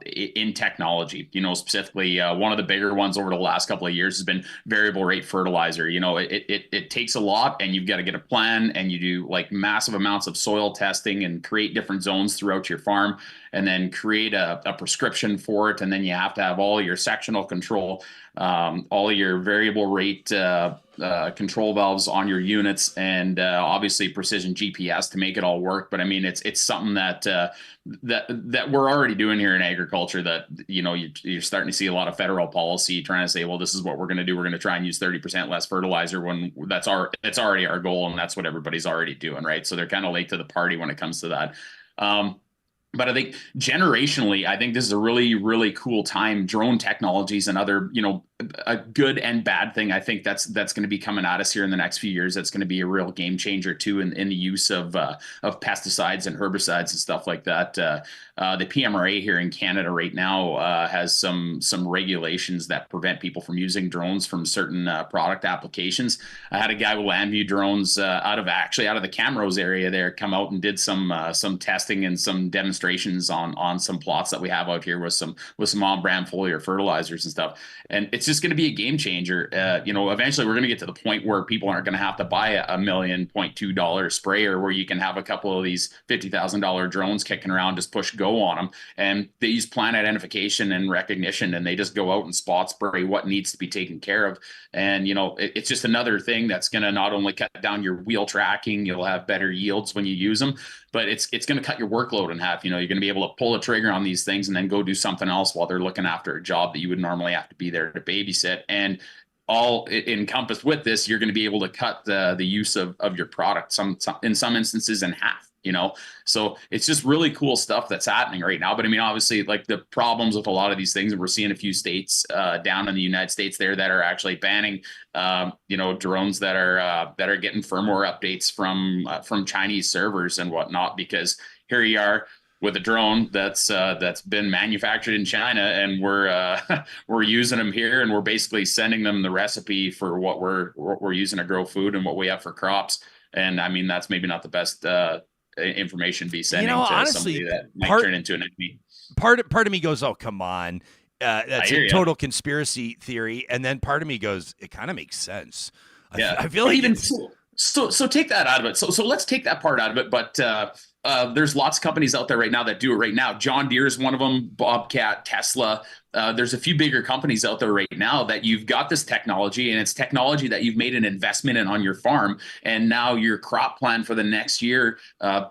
in technology. Specifically, one of the bigger ones over the last couple of years has been variable rate fertilizer. It takes a lot, and you've got to get a plan, and you do like massive amounts of soil testing and create different zones throughout your farm, and then create a prescription for it, and then you have to have all your sectional control. all of your variable rate control valves on your units, and obviously precision GPS to make it all work. But I mean, it's something that that we're already doing here in agriculture. That you're starting to see a lot of federal policy trying to say, well, this is what we're going to do. We're going to try and use 30% less fertilizer when that's already our goal, and that's what everybody's already doing, right? So they're kind of late to the party when it comes to that. But I think generationally, I think this is a really, really cool time. Drone technologies and other, a good and bad thing. I think that's going to be coming at us here in the next few years. That's going to be a real game changer too in the use of pesticides and herbicides and stuff like that. The PMRA here in Canada right now has some regulations that prevent people from using drones from certain product applications. I had a guy with LandView drones out of the Camrose area there come out and did some testing and some demonstrations on some plots that we have out here with some on-brand foliar fertilizers and stuff. And it's just going to be a game changer. Eventually we're going to get to the point where people aren't going to have to buy a $1.2 million sprayer where you can have a couple of these $50,000 drones kicking around, just push go on them. And they use plant identification and recognition, and they just go out and spot spray what needs to be taken care of. And, it's just another thing that's going to not only cut down your wheel tracking, you'll have better yields when you use them, but it's going to cut your workload in half. You're going to be able to pull a trigger on these things and then go do something else while they're looking after a job that you would normally have to be there to babysit. And all encompassed with this, you're going to be able to cut the use of your product in some instances in half. So it's just really cool stuff that's happening right now. But I mean, obviously, like the problems with a lot of these things, and we're seeing a few states down in the United States there that are actually banning, drones that are getting firmware updates from Chinese servers and whatnot, because here you are with a drone that's been manufactured in China, and we're using them here, and we're basically sending them the recipe for what we're using to grow food and what we have for crops. And I mean, that's maybe not the best information be sending to honestly, somebody that might turn into an enemy. Part of me goes, oh, come on. That's a total conspiracy theory. And then part of me goes, it kind of makes sense. I feel like even so take that out of it. So let's take that part out of it. But there's lots of companies out there right now that do it right now. John Deere is one of them, Bobcat, Tesla. There's a few bigger companies out there right now that you've got this technology, and it's technology that you've made an investment in on your farm. And now your crop plan for the next year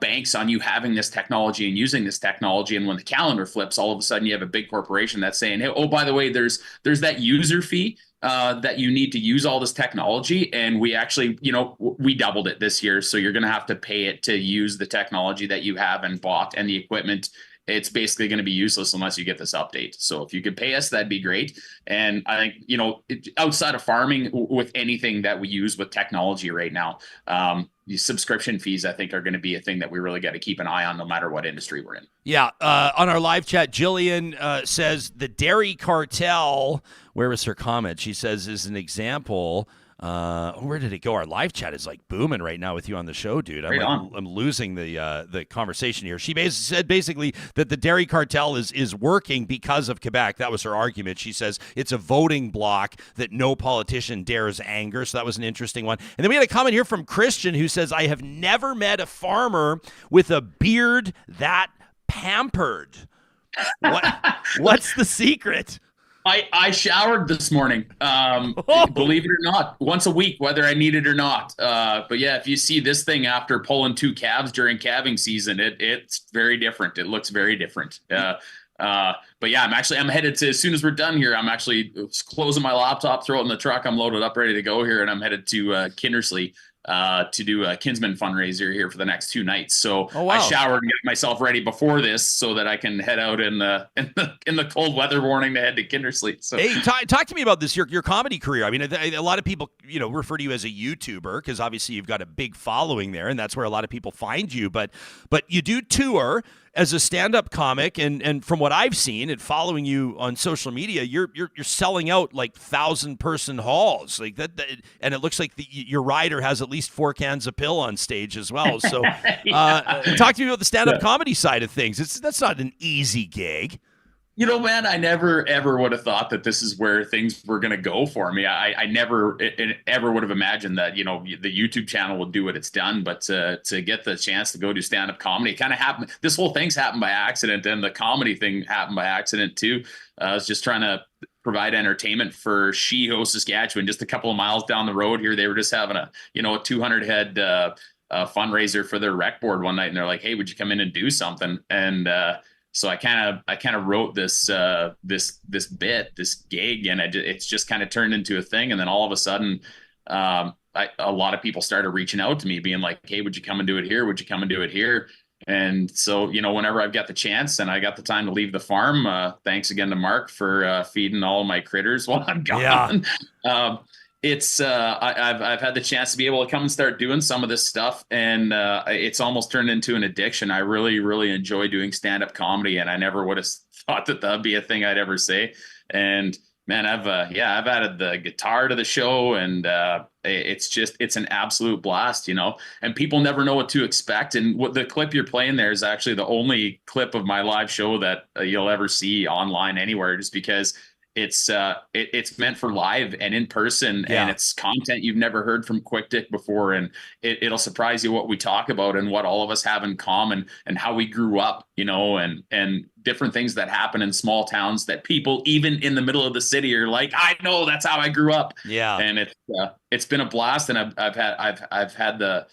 banks on you having this technology and using this technology. And when the calendar flips, all of a sudden you have a big corporation that's saying, hey, oh, by the way, there's that user fee that you need to use all this technology. And we actually, we doubled it this year. So you're going to have to pay it to use the technology that you have and bought and the equipment. It's basically going to be useless unless you get this update. So if you could pay us, that'd be great. And I think, outside of farming, with anything that we use with technology right now, these subscription fees, I think, are going to be a thing that we really got to keep an eye on no matter what industry we're in. Yeah. On our live chat, Jillian says the dairy cartel, where was her comment? She says, is an example. Where did it go? Our live chat is like booming right now with you on the show, dude. I'm losing the conversation here. She said basically that the dairy cartel is working because of Quebec. That was her argument. She says it's a voting bloc that no politician dares anger. So that was an interesting one. And then we had a comment here from Christian who says, I have never met a farmer with a beard that pampered. What's the secret? I showered this morning, believe it or not, once a week, whether I need it or not. But yeah, if you see this thing after pulling 2 calves during calving season, it's very different. It looks very different. But yeah, I'm headed to, as soon as we're done here, I'm actually closing my laptop, throw it in the truck. I'm loaded up, ready to go here. And I'm headed to Kindersley to do a Kinsman fundraiser here for the next 2 nights. So I showered and got myself ready before this so that I can head out in the cold weather warning to head to Kindersley. So hey, talk to me about this, your comedy career. I mean, a lot of people, refer to you as a YouTuber because obviously you've got a big following there, and that's where a lot of people find you. But you do tour as a stand-up comic, and from what I've seen and following you on social media, you're selling out like 1,000-person halls like that, and it looks like your rider has at least 4 cans of pill on stage as well. So, talk to me about the stand-up comedy side of things. That's not an easy gig. You know, man, I never ever would have thought that this is where things were going to go for me. I never ever would have imagined that, the YouTube channel would do what it's done, but to get the chance to go do stand-up comedy, it kind of happened. This whole thing's happened by accident, and the comedy thing happened by accident too. I was just trying to provide entertainment for Sheeho, Saskatchewan, just a couple of miles down the road here. They were just having a 200 head fundraiser for their rec board one night, and they're like, "Hey, would you come in and do something?" And so I kind of wrote this gig, and it's just kind of turned into a thing. And then all of a sudden, a lot of people started reaching out to me, being like, "Hey, would you come and do it here? Would you come and do it here?" And so, whenever I've got the chance and I got the time to leave the farm, thanks again to Mark for feeding all of my critters while I'm gone. Yeah. I've had the chance to be able to come and start doing some of this stuff, and it's almost turned into an addiction. I really, really enjoy doing stand-up comedy, and I never would have thought that that'd be a thing I'd ever say. And man, I've added the guitar to the show, and it's an absolute blast, and people never know what to expect. And what the clip you're playing there is actually the only clip of my live show that you'll ever see online anywhere, just because it's meant for live and in person, and it's content you've never heard from Quick Dick before, and it'll surprise you what we talk about and what all of us have in common and how we grew up, and different things that happen in small towns that people even in the middle of the city are like, I know, that's how I grew up. Yeah. And it's been a blast, and I've had the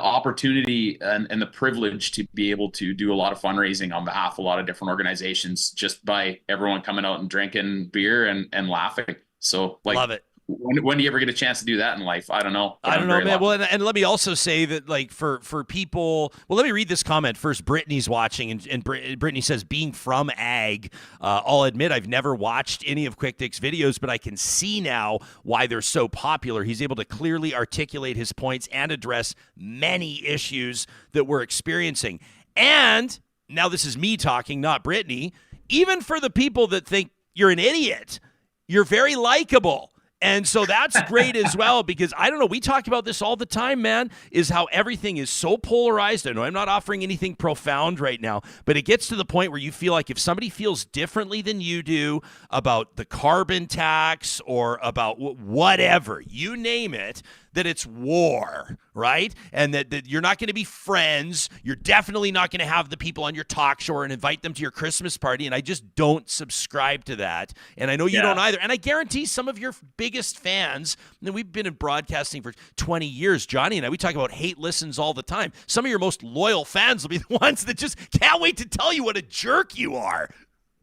opportunity and the privilege to be able to do a lot of fundraising on behalf of a lot of different organizations, just by everyone coming out and drinking beer and laughing. So love it. When do you ever get a chance to do that in life? I don't know. I don't know, man. Well, and let me also say that, like, for people, well, let me read this comment first. Brittany's watching, and Brittany says, being from ag, I'll admit I've never watched any of Quick Dick's videos, but I can see now why they're so popular. He's able to clearly articulate his points and address many issues that we're experiencing. And now this is me talking, not Brittany. Even for the people that think you're an idiot, you're very likable. And so that's great as well, because I don't know, we talk about this all the time, man, is how everything is so polarized. I know I'm not offering anything profound right now, but it gets to the point where you feel like if somebody feels differently than you do about the carbon tax or about whatever, you name it, that it's war, right? And that you're not going to be friends. You're definitely not going to have the people on your talk show and invite them to your Christmas party. And I just don't subscribe to that. And I know you don't either. And I guarantee some of your biggest fans, and we've been in broadcasting for 20 years, Johnny and I, we talk about hate listens all the time. Some of your most loyal fans will be the ones that just can't wait to tell you what a jerk you are.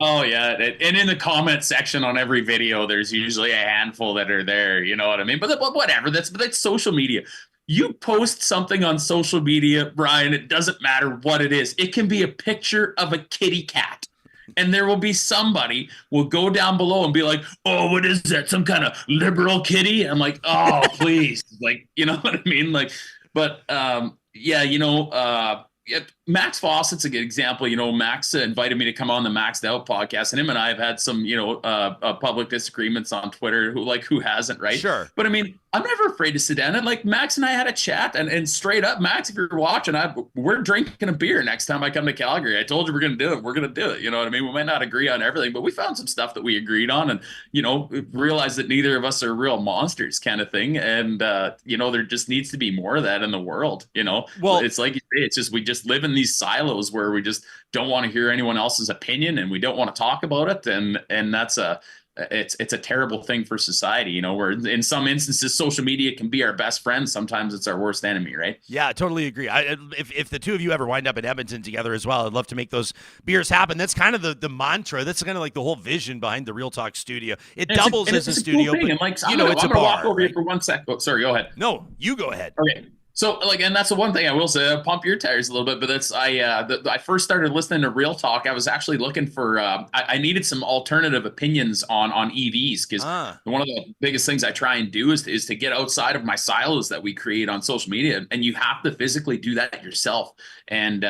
Oh, yeah. And in the comment section on every video, there's usually a handful that are there. You know what I mean? But whatever. That's social media. You post something on social media, Brian, it doesn't matter what it is. It can be a picture of a kitty cat. And there will be somebody will go down below and be like, oh, what is that? Some kind of liberal kitty? I'm like, oh, please. Like, you know what I mean? Like, but Max Fawcett's a good example. Max invited me to come on the Maxed Out podcast, and him and I have had some, public disagreements on Twitter. Who hasn't, right? Sure. But I mean, I'm never afraid to sit down, and like Max and I had a chat, and straight up, Max, if you're watching, we're drinking a beer next time I come to Calgary. I told you we're going to do it. We're going to do it. You know what I mean? We might not agree on everything, but we found some stuff that we agreed on, and realized that neither of us are real monsters, kind of thing. And there just needs to be more of that in the world. Well, it's like you say, it's just we just live in these silos where we just don't want to hear anyone else's opinion, and we don't want to talk about it, and that's it's a terrible thing for society, where in some instances social media can be our best friend, sometimes it's our worst enemy, right? Yeah, I totally agree. If the two of you ever wind up in Edmonton together as well, I'd love to make those beers happen. That's kind of the mantra. That's kind of like the whole vision behind the Real Talk studio. It doubles as a studio, cool, but it's a bar. I'm gonna walk over here for 1 sec. Oh, sorry, go ahead. No, you go ahead. Okay. So, and that's the one thing I will say, pump your tires a little bit, but I first started listening to Real Talk. I was actually looking for, I needed some alternative opinions on EVs, because one of the biggest things I try and do is to get outside of my silos that we create on social media. And you have to physically do that yourself. And,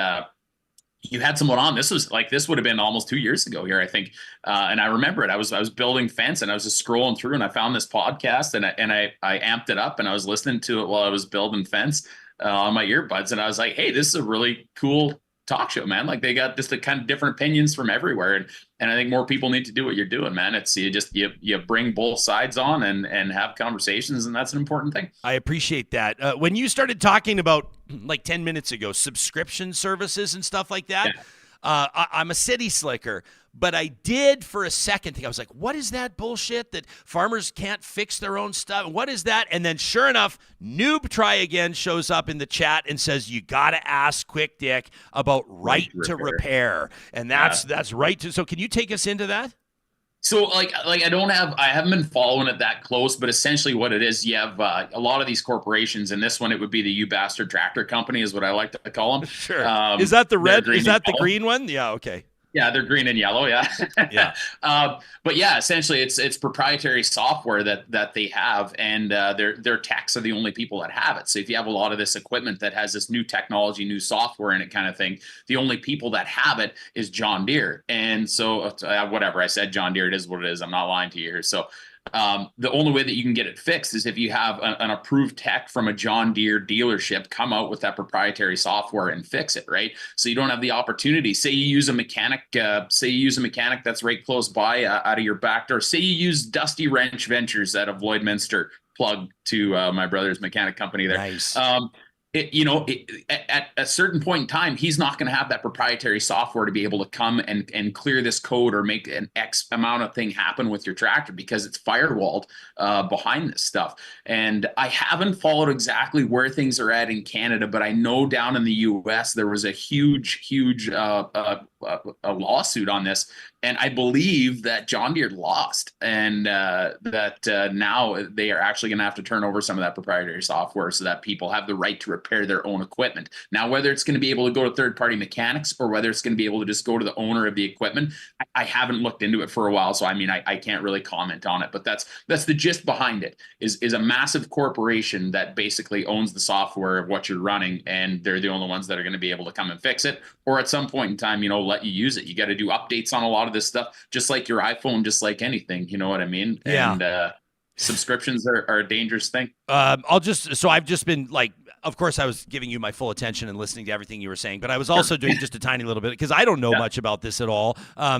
you had someone on. This would have been almost 2 years ago here, I think. And I remember it. I was building fence, and I was just scrolling through, and I found this podcast, and I amped it up, and I was listening to it while I was building fence on my earbuds. And I was like, hey, this is a really cool talk show, man. Like they got just the kind of different opinions from everywhere. And I think more people need to do what you're doing, man. It's you bring both sides on and have conversations, and that's an important thing. I appreciate that. When you started talking about like 10 minutes ago, subscription services and stuff like that, I'm a city slicker, but I did for a second think, I was like, what is that bullshit that farmers can't fix their own stuff? What is that? And then sure enough, Noob Try Again shows up in the chat and says, you got to ask Quick Dick about right to repair. And that's right to. So can you take us into that? So like I haven't been following it that close, but essentially what it is, you have a lot of these corporations, and this one, it would be the You Bastard Tractor Company is what I like to call them. Sure. Is that the red? Is that the green one? Yeah. Okay. Yeah, they're green and yellow. Yeah. Yeah. But yeah, essentially it's proprietary software that they have, and their techs are the only people that have it. So if you have a lot of this equipment that has this new technology, new software in it kind of thing, the only people that have it is John Deere. And so whatever I said, John Deere, it is what it is. I'm not lying to you here. So the only way that you can get it fixed is if you have an approved tech from a John Deere dealership come out with that proprietary software and fix it, right? So you don't have the opportunity. Say you use a mechanic, that's right close by out of your back door. Say you use Dusty Wrench Ventures out of Lloydminster, plug to my brother's mechanic company there. Nice. At a certain point in time, he's not going to have that proprietary software to be able to come and clear this code or make an X amount of thing happen with your tractor because it's firewalled behind this stuff. And I haven't followed exactly where things are at in Canada, but I know down in the US, there was a huge lawsuit on this. And I believe that John Deere lost, and that now they are actually going to have to turn over some of that proprietary software so that people have the right to repair their own equipment. Now, whether it's going to be able to go to third-party mechanics or whether it's going to be able to just go to the owner of the equipment, I haven't looked into it for a while, so I mean, I can't really comment on it. But that's the gist behind it. Is a massive corporation that basically owns the software of what you're running, and they're the only ones that are going to be able to come and fix it, or at some point in time, let you use it. You got to do updates on a lot of this stuff, just like your iPhone, just like anything, you know what I mean? Yeah. And subscriptions are a dangerous thing. I've just been like, of course I was giving you my full attention and listening to everything you were saying, but I was also doing just a tiny little bit because I don't know much about this at all.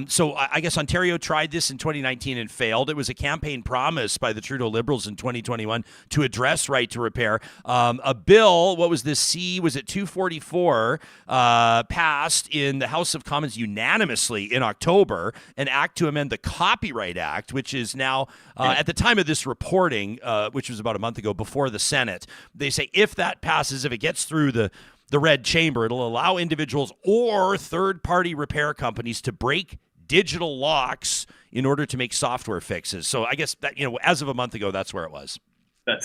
So I guess Ontario tried this in 2019 and failed. It was a campaign promise by the Trudeau Liberals in 2021 to address right to repair. A bill, what was this? Was it 244, passed in the House of Commons unanimously in October, an act to amend the Copyright Act, which is now, at the time of this reporting, which was about a month ago, before the Senate. They say if that passes, if it gets through the red chamber, it'll allow individuals or third-party repair companies to break digital locks in order to make software fixes. So I guess that, as of a month ago, that's where it was.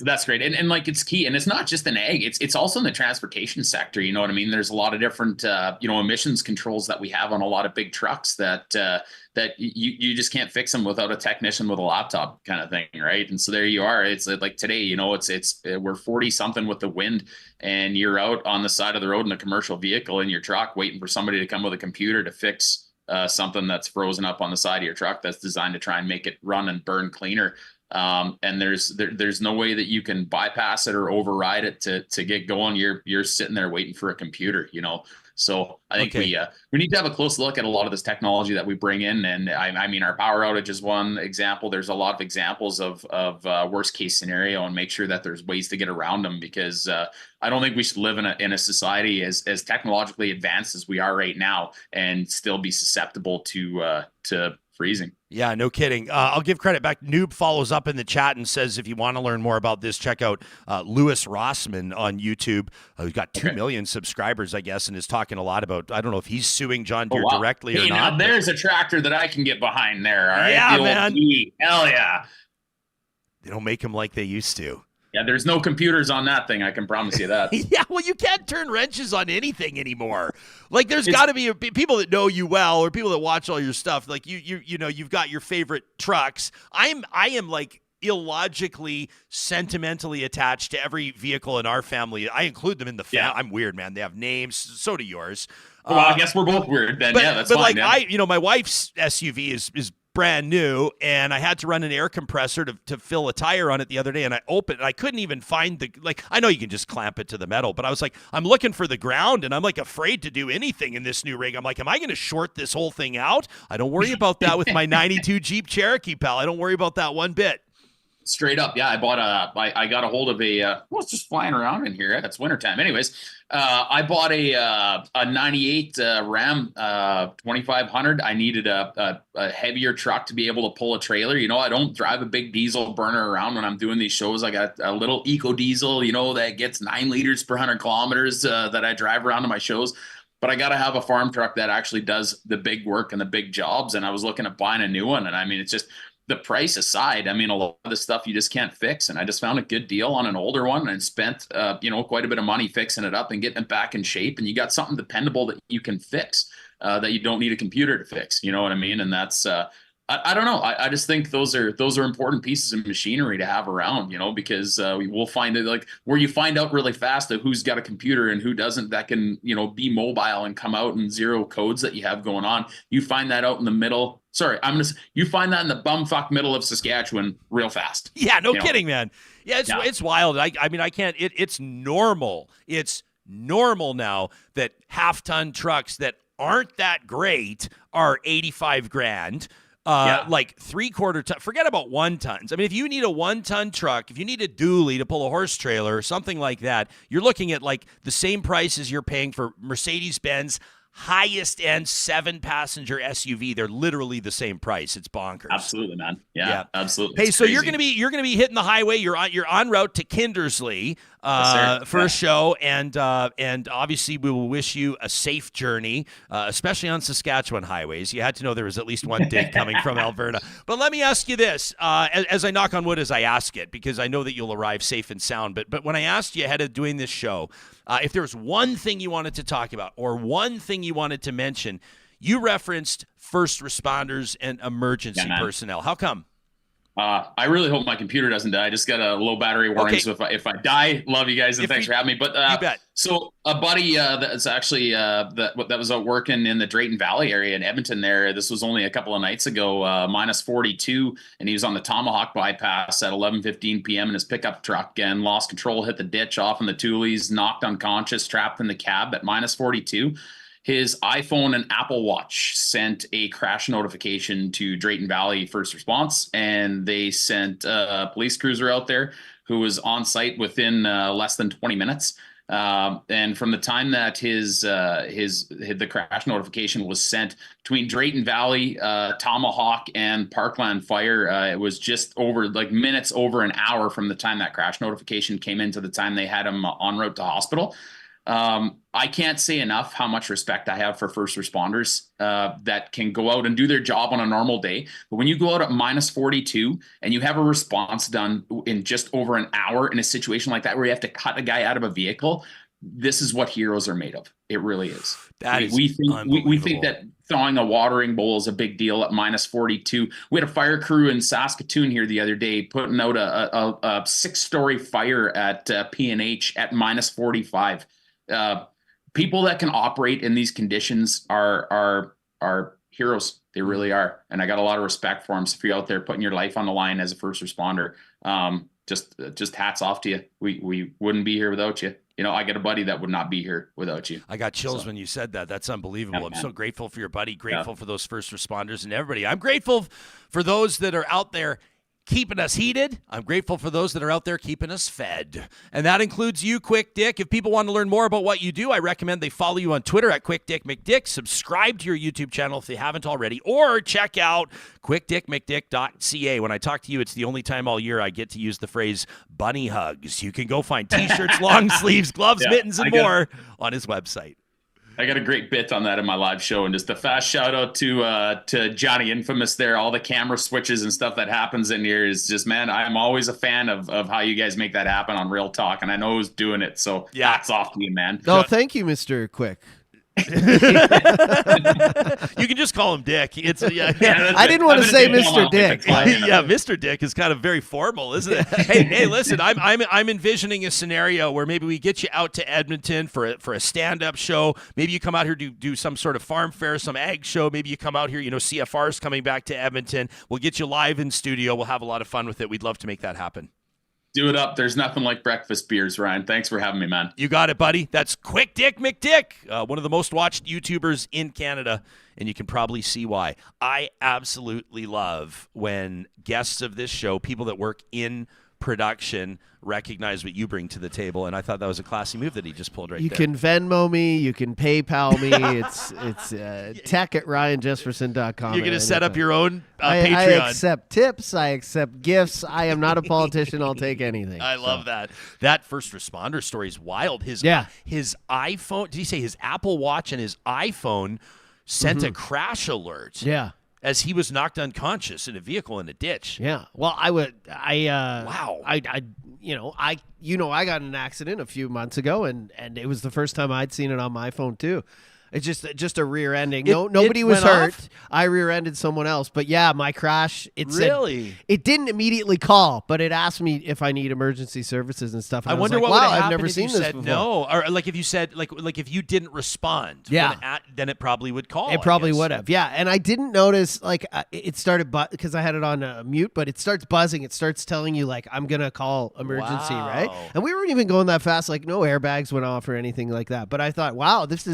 That's great. And like, it's key. And it's not just in ag, it's also in the transportation sector. You know what I mean? There's a lot of different, emissions controls that we have on a lot of big trucks that you just can't fix them without a technician with a laptop kind of thing. Right. And so there you are. It's like today, we're 40 something with the wind, and you're out on the side of the road in a commercial vehicle in your truck waiting for somebody to come with a computer to fix something that's frozen up on the side of your truck that's designed to try and make it run and burn cleaner. And there's no way that you can bypass it or override it to get going. You're sitting there waiting for a computer, So I think we need to have a close look at a lot of this technology that we bring in. And I mean, our power outage is one example. There's a lot of examples of worst case scenario, and make sure that there's ways to get around them, because I don't think we should live in a society as technologically advanced as we are right now and still be susceptible to freezing. Yeah, no kidding. I'll give credit back. Noob follows up in the chat and says, if you want to learn more about this, check out Louis Rossman on YouTube. Who's got 2 million subscribers, I guess, and is talking a lot about, I don't know if he's suing John Deere directly or not. Now there's a tractor that I can get behind there. All right. Yeah, man. Hell yeah. They don't make them like they used to. Yeah, there's no computers on that thing. I can promise you that. Yeah, well, you can't turn wrenches on anything anymore. Like, there's got to be people that know you well, or people that watch all your stuff. Like you've got your favorite trucks. I am like illogically, sentimentally attached to every vehicle in our family. I include them in the family. Yeah. I'm weird, man. They have names. So do yours. Well, I guess we're both weird then. That's fine. Like my wife's SUV is brand new, and I had to run an air compressor to fill a tire on it the other day, and I opened it. I couldn't even find I know you can just clamp it to the metal, but I was like, I'm looking for the ground, and I'm like afraid to do anything in this new rig. I'm like, am I going to short this whole thing out? I don't worry about that with my 92 Jeep Cherokee, pal. I don't worry about that one bit. Straight up, yeah. I got a hold of it's just flying around in here. It's wintertime. Anyways, I bought a 98 Ram 2500. I needed a heavier truck to be able to pull a trailer. I don't drive a big diesel burner around when I'm doing these shows. I got a little eco diesel, that gets 9 liters per 100 kilometers that I drive around to my shows. But I got to have a farm truck that actually does the big work and the big jobs. And I was looking at buying a new one. And I mean, it's just, the price aside, I mean, a lot of the stuff you just can't fix. And I just found a good deal on an older one and spent, quite a bit of money fixing it up and getting it back in shape. And you got something dependable that you can fix, that you don't need a computer to fix. You know what I mean? And that's, I don't know. I just think those are important pieces of machinery to have around, because we'll find it like where you find out really fast that who's got a computer and who doesn't, that can, be mobile and come out and zero codes that you have going on. You find that out in the middle. Sorry, you find that in the bumfuck middle of Saskatchewan real fast. Yeah, no kidding, man. Yeah, it's wild. I mean, I can't. It's normal. It's normal now that half-ton trucks that aren't that great are 85 grand. Like 3/4 ton. Forget about 1 tons. I mean, if you need a 1 ton truck, if you need a dually to pull a horse trailer or something like that, you're looking at like the same price as you're paying for Mercedes-Benz highest end 7-passenger SUV. They're literally the same price. It's bonkers. Absolutely, man. Yeah. Absolutely. Hey, so you're gonna be hitting the highway. You're on route to Kindersley for a show, and obviously we will wish you a safe journey, especially on Saskatchewan highways. You had to know there was at least one dig coming from Alberta. But let me ask you this, as I knock on wood as I ask it, because I know that you'll arrive safe and sound. But when I asked you ahead of doing this show, if there was one thing you wanted to talk about or one thing you wanted to mention, you referenced first responders and emergency personnel. How come? I really hope my computer doesn't die. I just got a low battery warning. Okay. So if I die, love you guys and thanks for having me. But you bet. So a buddy that's actually that was out working in the Drayton Valley area in Edmonton there. This was only a couple of nights ago, minus 42, and he was on the Tomahawk bypass at 11:15 p.m. in his pickup truck and lost control, hit the ditch off in the Tulies, knocked unconscious, trapped in the cab at minus 42. His iPhone and Apple Watch sent a crash notification to Drayton Valley First Response, and they sent a police cruiser out there who was on site within less than 20 minutes. And from the time that the crash notification was sent between Drayton Valley, Tomahawk, and Parkland Fire, it was just over minutes over an hour from the time that crash notification came in to the time they had him en route to hospital. I can't say enough how much respect I have for first responders that can go out and do their job on a normal day. But when you go out at minus 42 and you have a response done in just over an hour in a situation like that, where you have to cut a guy out of a vehicle, this is what heroes are made of. It really is. We think that thawing a watering bowl is a big deal at minus 42. We had a fire crew in Saskatoon here the other day putting out a 6-story fire at P&H at minus 45. People that can operate in these conditions are heroes. They really are. And I got a lot of respect for them. So if you're out there putting your life on the line as a first responder, just hats off to you. We wouldn't be here without you. I got a buddy that would not be here without you. I got chills when you said that. That's unbelievable. Yeah, I'm so grateful for your buddy, grateful for those first responders and everybody. I'm grateful for those that are out there keeping us heated. I'm grateful for those that are out there keeping us fed. And that includes you, Quick Dick. If people want to learn more about what you do, I recommend they follow you on Twitter at Quick Dick McDick. Subscribe to your YouTube channel if they haven't already, or check out quickdickmcdick.ca. When I talk to you, it's the only time all year I get to use the phrase bunny hugs. You can go find t-shirts, long sleeves, gloves, mittens, and more on his website. I got a great bit on that in my live show, and just a fast shout out to Johnny Infamous there. All the camera switches and stuff that happens in here is just, man, I'm always a fan of how you guys make that happen on Real Talk, and I know who's doing it. So hats off to you, man. Oh, thank you, Mr. Quick. You can just call him Dick. It's I didn't want to say Mr. Dick. Yeah, Mr. Dick is kind of very formal, isn't it? Hey, listen, I'm envisioning a scenario where maybe we get you out to Edmonton for a stand-up show. Maybe you come out here to do some sort of farm fair, some ag show. Maybe you come out here, CFR's coming back to Edmonton. We'll get you live in studio. We'll have a lot of fun with it. We'd love to make that happen. Do it up. There's nothing like breakfast beers, Ryan. Thanks for having me, man. You got it, buddy. That's Quick Dick McDick, one of the most watched YouTubers in Canada, and you can probably see why. I absolutely love when guests of this show, people that work in production, recognize what you bring to the table, and I thought that was a classy move that he just pulled right there. You can Venmo me, you can PayPal me. It's tech@ryanjesperson.com. You're going to set up your own Patreon. Patreon. I accept tips. I accept gifts. I am not a politician. I'll take anything. I love that. That first responder story is wild. His iPhone, did he say his Apple Watch and his iPhone sent a crash alert? Yeah. As he was knocked unconscious in a vehicle in a ditch. Yeah. Well, I wow. I got in an accident a few months ago, and it was the first time I'd seen it on my phone too. It's just a rear ending. Nobody was hurt. Off? I rear-ended someone else. But yeah, my crash. It didn't immediately call, but it asked me if I need emergency services and stuff. And I wonder was like, what would wow, have I've never happened seen if you this said before. no, or like if you said like if you didn't respond. Yeah. Then it probably would call. It probably would have. Yeah, and I didn't notice it started because I had it on mute, but it starts buzzing. It starts telling you like I'm gonna call emergency, Wow. right? And we weren't even going that fast. Like no airbags went off or anything like that. But I thought, wow, this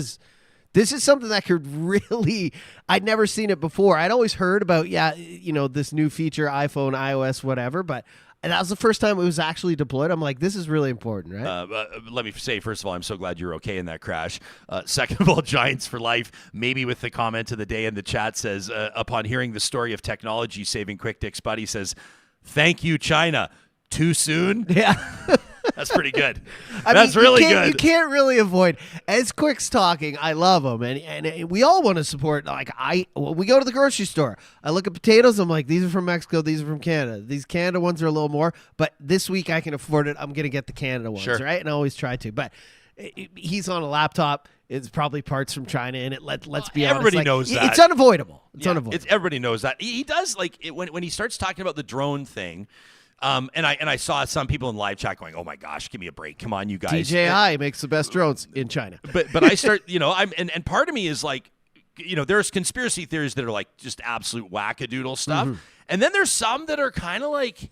is something that could really, I'd never seen it before. I'd always heard about, this new feature, iPhone, iOS, whatever, but that was the first time it was actually deployed. I'm like, this is really important, right? Let me say, first of all, I'm so glad you're okay in that crash. Second of all, Giants for life, maybe with the comment of the day in the chat says, upon hearing the story of technology saving Quick Dick's buddy, says, thank you, China. Too soon? Yeah. That's pretty good. That's really good. You can't really avoid. As Quick's talking, I love him, and we all want to support. Like when we go to the grocery store, I look at potatoes. I'm like, these are from Mexico. These are from Canada. These Canada ones are a little more, but this week I can afford it. I'm gonna get the Canada ones, right? And I always try to. But he's on a laptop. It's probably parts from China, and let's be honest. Everybody knows that. It's unavoidable. It's unavoidable. Everybody knows that. He does when he starts talking about the drone thing. And I saw some people in live chat going, "Oh my gosh, give me a break! Come on, you guys!" DJI makes the best drones in China. But I start, and part of me is like, there's conspiracy theories that are like just absolute wackadoodle stuff, and then there's some that are kind of like,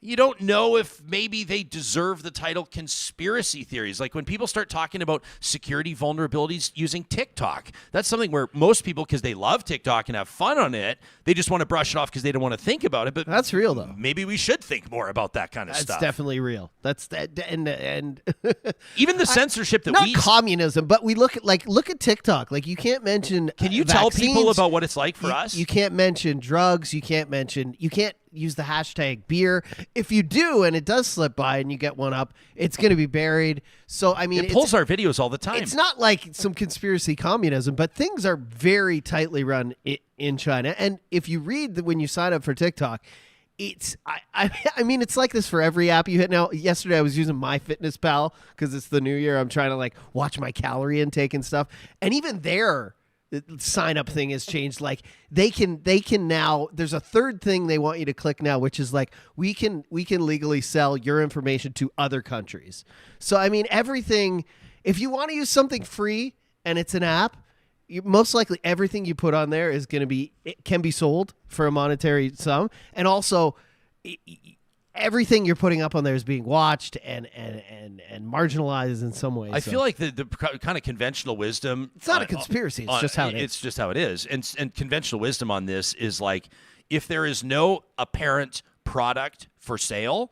you don't know if maybe they deserve the title conspiracy theories. Like when people start talking about security vulnerabilities using TikTok, that's something where most people, because they love TikTok and have fun on it, they just want to brush it off because they don't want to think about it. But that's real, though. Maybe we should think more about that kind of stuff. That's definitely real. That's that, and even the censorship that not communism, but we look at TikTok. Like you can't mention. Can you vaccines. tell people about what it's like for us? You can't mention drugs. You can't use the hashtag beer. If you do, and it does slip by and you get one up, it's going to be buried. So, I mean, it pulls our videos all the time. It's not like some conspiracy communism, but things are very tightly run in China. And if you read when you sign up for TikTok, I mean, it's like this for every app you hit. Now, yesterday I was using MyFitnessPal because it's the new year. I'm trying to watch my calorie intake and stuff. And even there, the sign up thing has changed. Like they can now, there's a third thing they want you to click now, which is like, we can legally sell your information to other countries. So, I mean, everything, if you want to use something free and it's an app, most likely everything you put on there it can be sold for a monetary sum. And also everything you're putting up on there is being watched and marginalized in some ways. I feel like the kind of conventional wisdom. It's not a conspiracy. It's just how it is. It's just how it is. And conventional wisdom on this is like, if there is no apparent product for sale,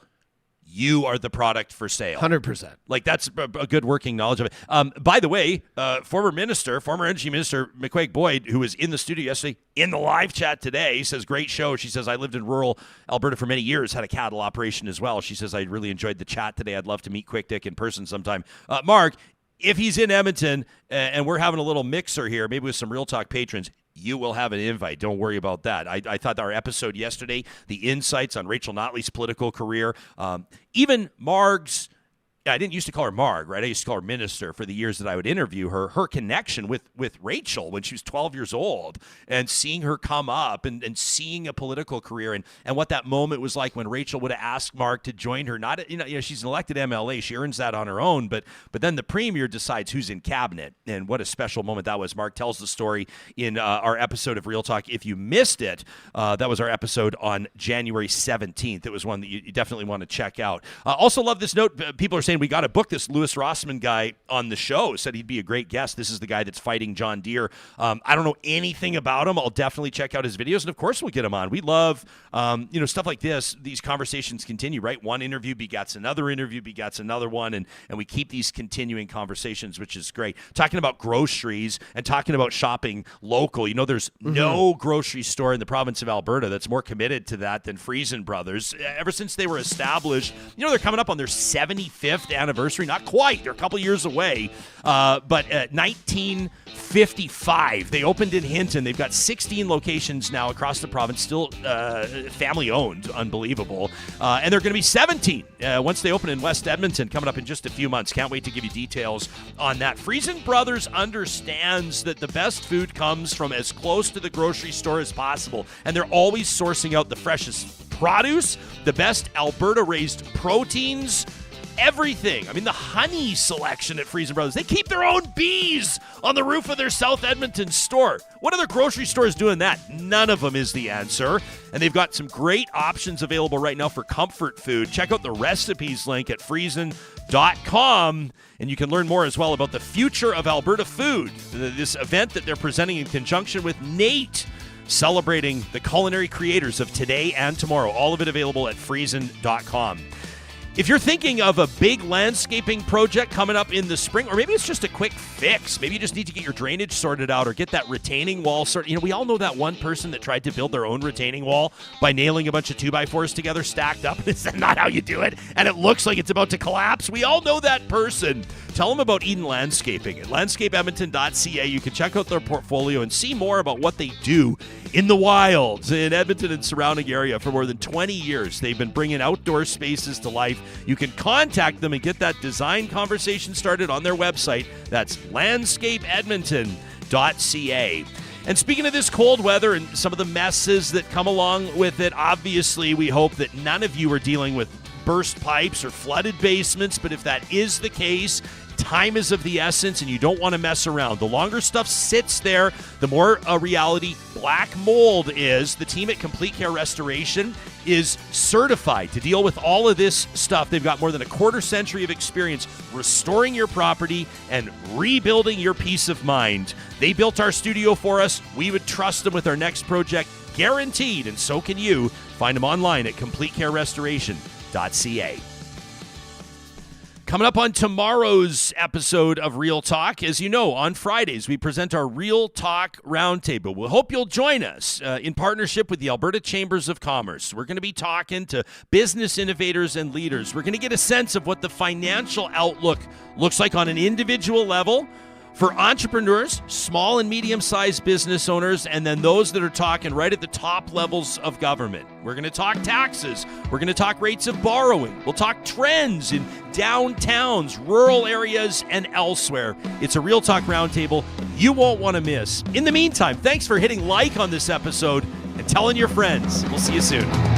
you are the product for sale. 100%. Like that's a good working knowledge of it. By the way, former Energy Minister McQuaig Boyd, who was in the studio yesterday, in the live chat today, says, great show. She says, I lived in rural Alberta for many years, had a cattle operation as well. She says, I really enjoyed the chat today. I'd love to meet Quick Dick in person sometime. Mark, if he's in Edmonton and we're having a little mixer here, maybe with some Real Talk patrons, you will have an invite. Don't worry about that. I thought our episode yesterday, the insights on Rachel Notley's political career, even Marg's I didn't used to call her Marg, right? I used to call her Minister for the years that I would interview her. Her connection with Rachel when she was 12 years old, and seeing her come up and seeing a political career, and what that moment was like when Rachel would have asked Marg to join her. Not, she's an elected MLA. She earns that on her own, but then the Premier decides who's in cabinet, and what a special moment that was. Marg tells the story in our episode of Real Talk. If you missed it, that was our episode on January 17th. It was one that you definitely want to check out. Also love this note. People are saying we got to book this Louis Rossmann guy on the show. Said he'd be a great guest. This is the guy that's fighting John Deere. I don't know anything about him. I'll definitely check out his videos, and of course we'll get him on. We love stuff like this. These conversations continue, right? One interview begets another interview begets another one, and we keep these continuing conversations, which is great. Talking about groceries and talking about shopping local. There's no grocery store in the province of Alberta that's more committed to that than Friesen Brothers. Ever since they were established, they're coming up on their 75th anniversary. Not quite. They're a couple years away. But 1955, they opened in Hinton. They've got 16 locations now across the province, still family-owned. Unbelievable. And they're going to be 17 once they open in West Edmonton, coming up in just a few months. Can't wait to give you details on that. Friesen Brothers understands that the best food comes from as close to the grocery store as possible, and they're always sourcing out the freshest produce, the best Alberta-raised proteins, everything. I mean, the honey selection at Friesen Brothers. They keep their own bees on the roof of their South Edmonton store. What other grocery store is doing that? None of them is the answer. And they've got some great options available right now for comfort food. Check out the recipes link at friesen.com, and you can learn more as well about the future of Alberta food, this event that they're presenting in conjunction with Nate, celebrating the culinary creators of today and tomorrow. All of it available at friesen.com. If you're thinking of a big landscaping project coming up in the spring, or maybe it's just a quick fix, maybe you just need to get your drainage sorted out or get that retaining wall sorted. We all know that one person that tried to build their own retaining wall by nailing a bunch of 2x4s together stacked up. It's not how you do it, and it looks like it's about to collapse. We all know that person. Tell them about Eden Landscaping at landscapeedmonton.ca. You can check out their portfolio and see more about what they do in the wilds in Edmonton and surrounding area. For more than 20 years, they've been bringing outdoor spaces to life. You can contact them and get that design conversation started on their website. That's landscapeedmonton.ca. And speaking of this cold weather and some of the messes that come along with it, obviously we hope that none of you are dealing with burst pipes or flooded basements, but if that is the case, time is of the essence, and you don't want to mess around. The longer stuff sits there, the more a reality black mold is. The team at Complete Care Restoration is certified to deal with all of this stuff. They've got more than a quarter century of experience restoring your property and rebuilding your peace of mind. They built our studio for us. We would trust them with our next project, guaranteed, and so can you. Find them online at CompleteCareRestoration.ca. Coming up on tomorrow's episode of Real Talk, as you know, on Fridays, we present our Real Talk Roundtable. We hope you'll join us in partnership with the Alberta Chambers of Commerce. We're going to be talking to business innovators and leaders. We're going to get a sense of what the financial outlook looks like on an individual level for entrepreneurs, small and medium-sized business owners, and then those that are talking right at the top levels of government. We're going to talk taxes. We're going to talk rates of borrowing. We'll talk trends in downtowns, rural areas, and elsewhere. It's a Real Talk Roundtable you won't want to miss. In the meantime, thanks for hitting like on this episode and telling your friends. We'll see you soon.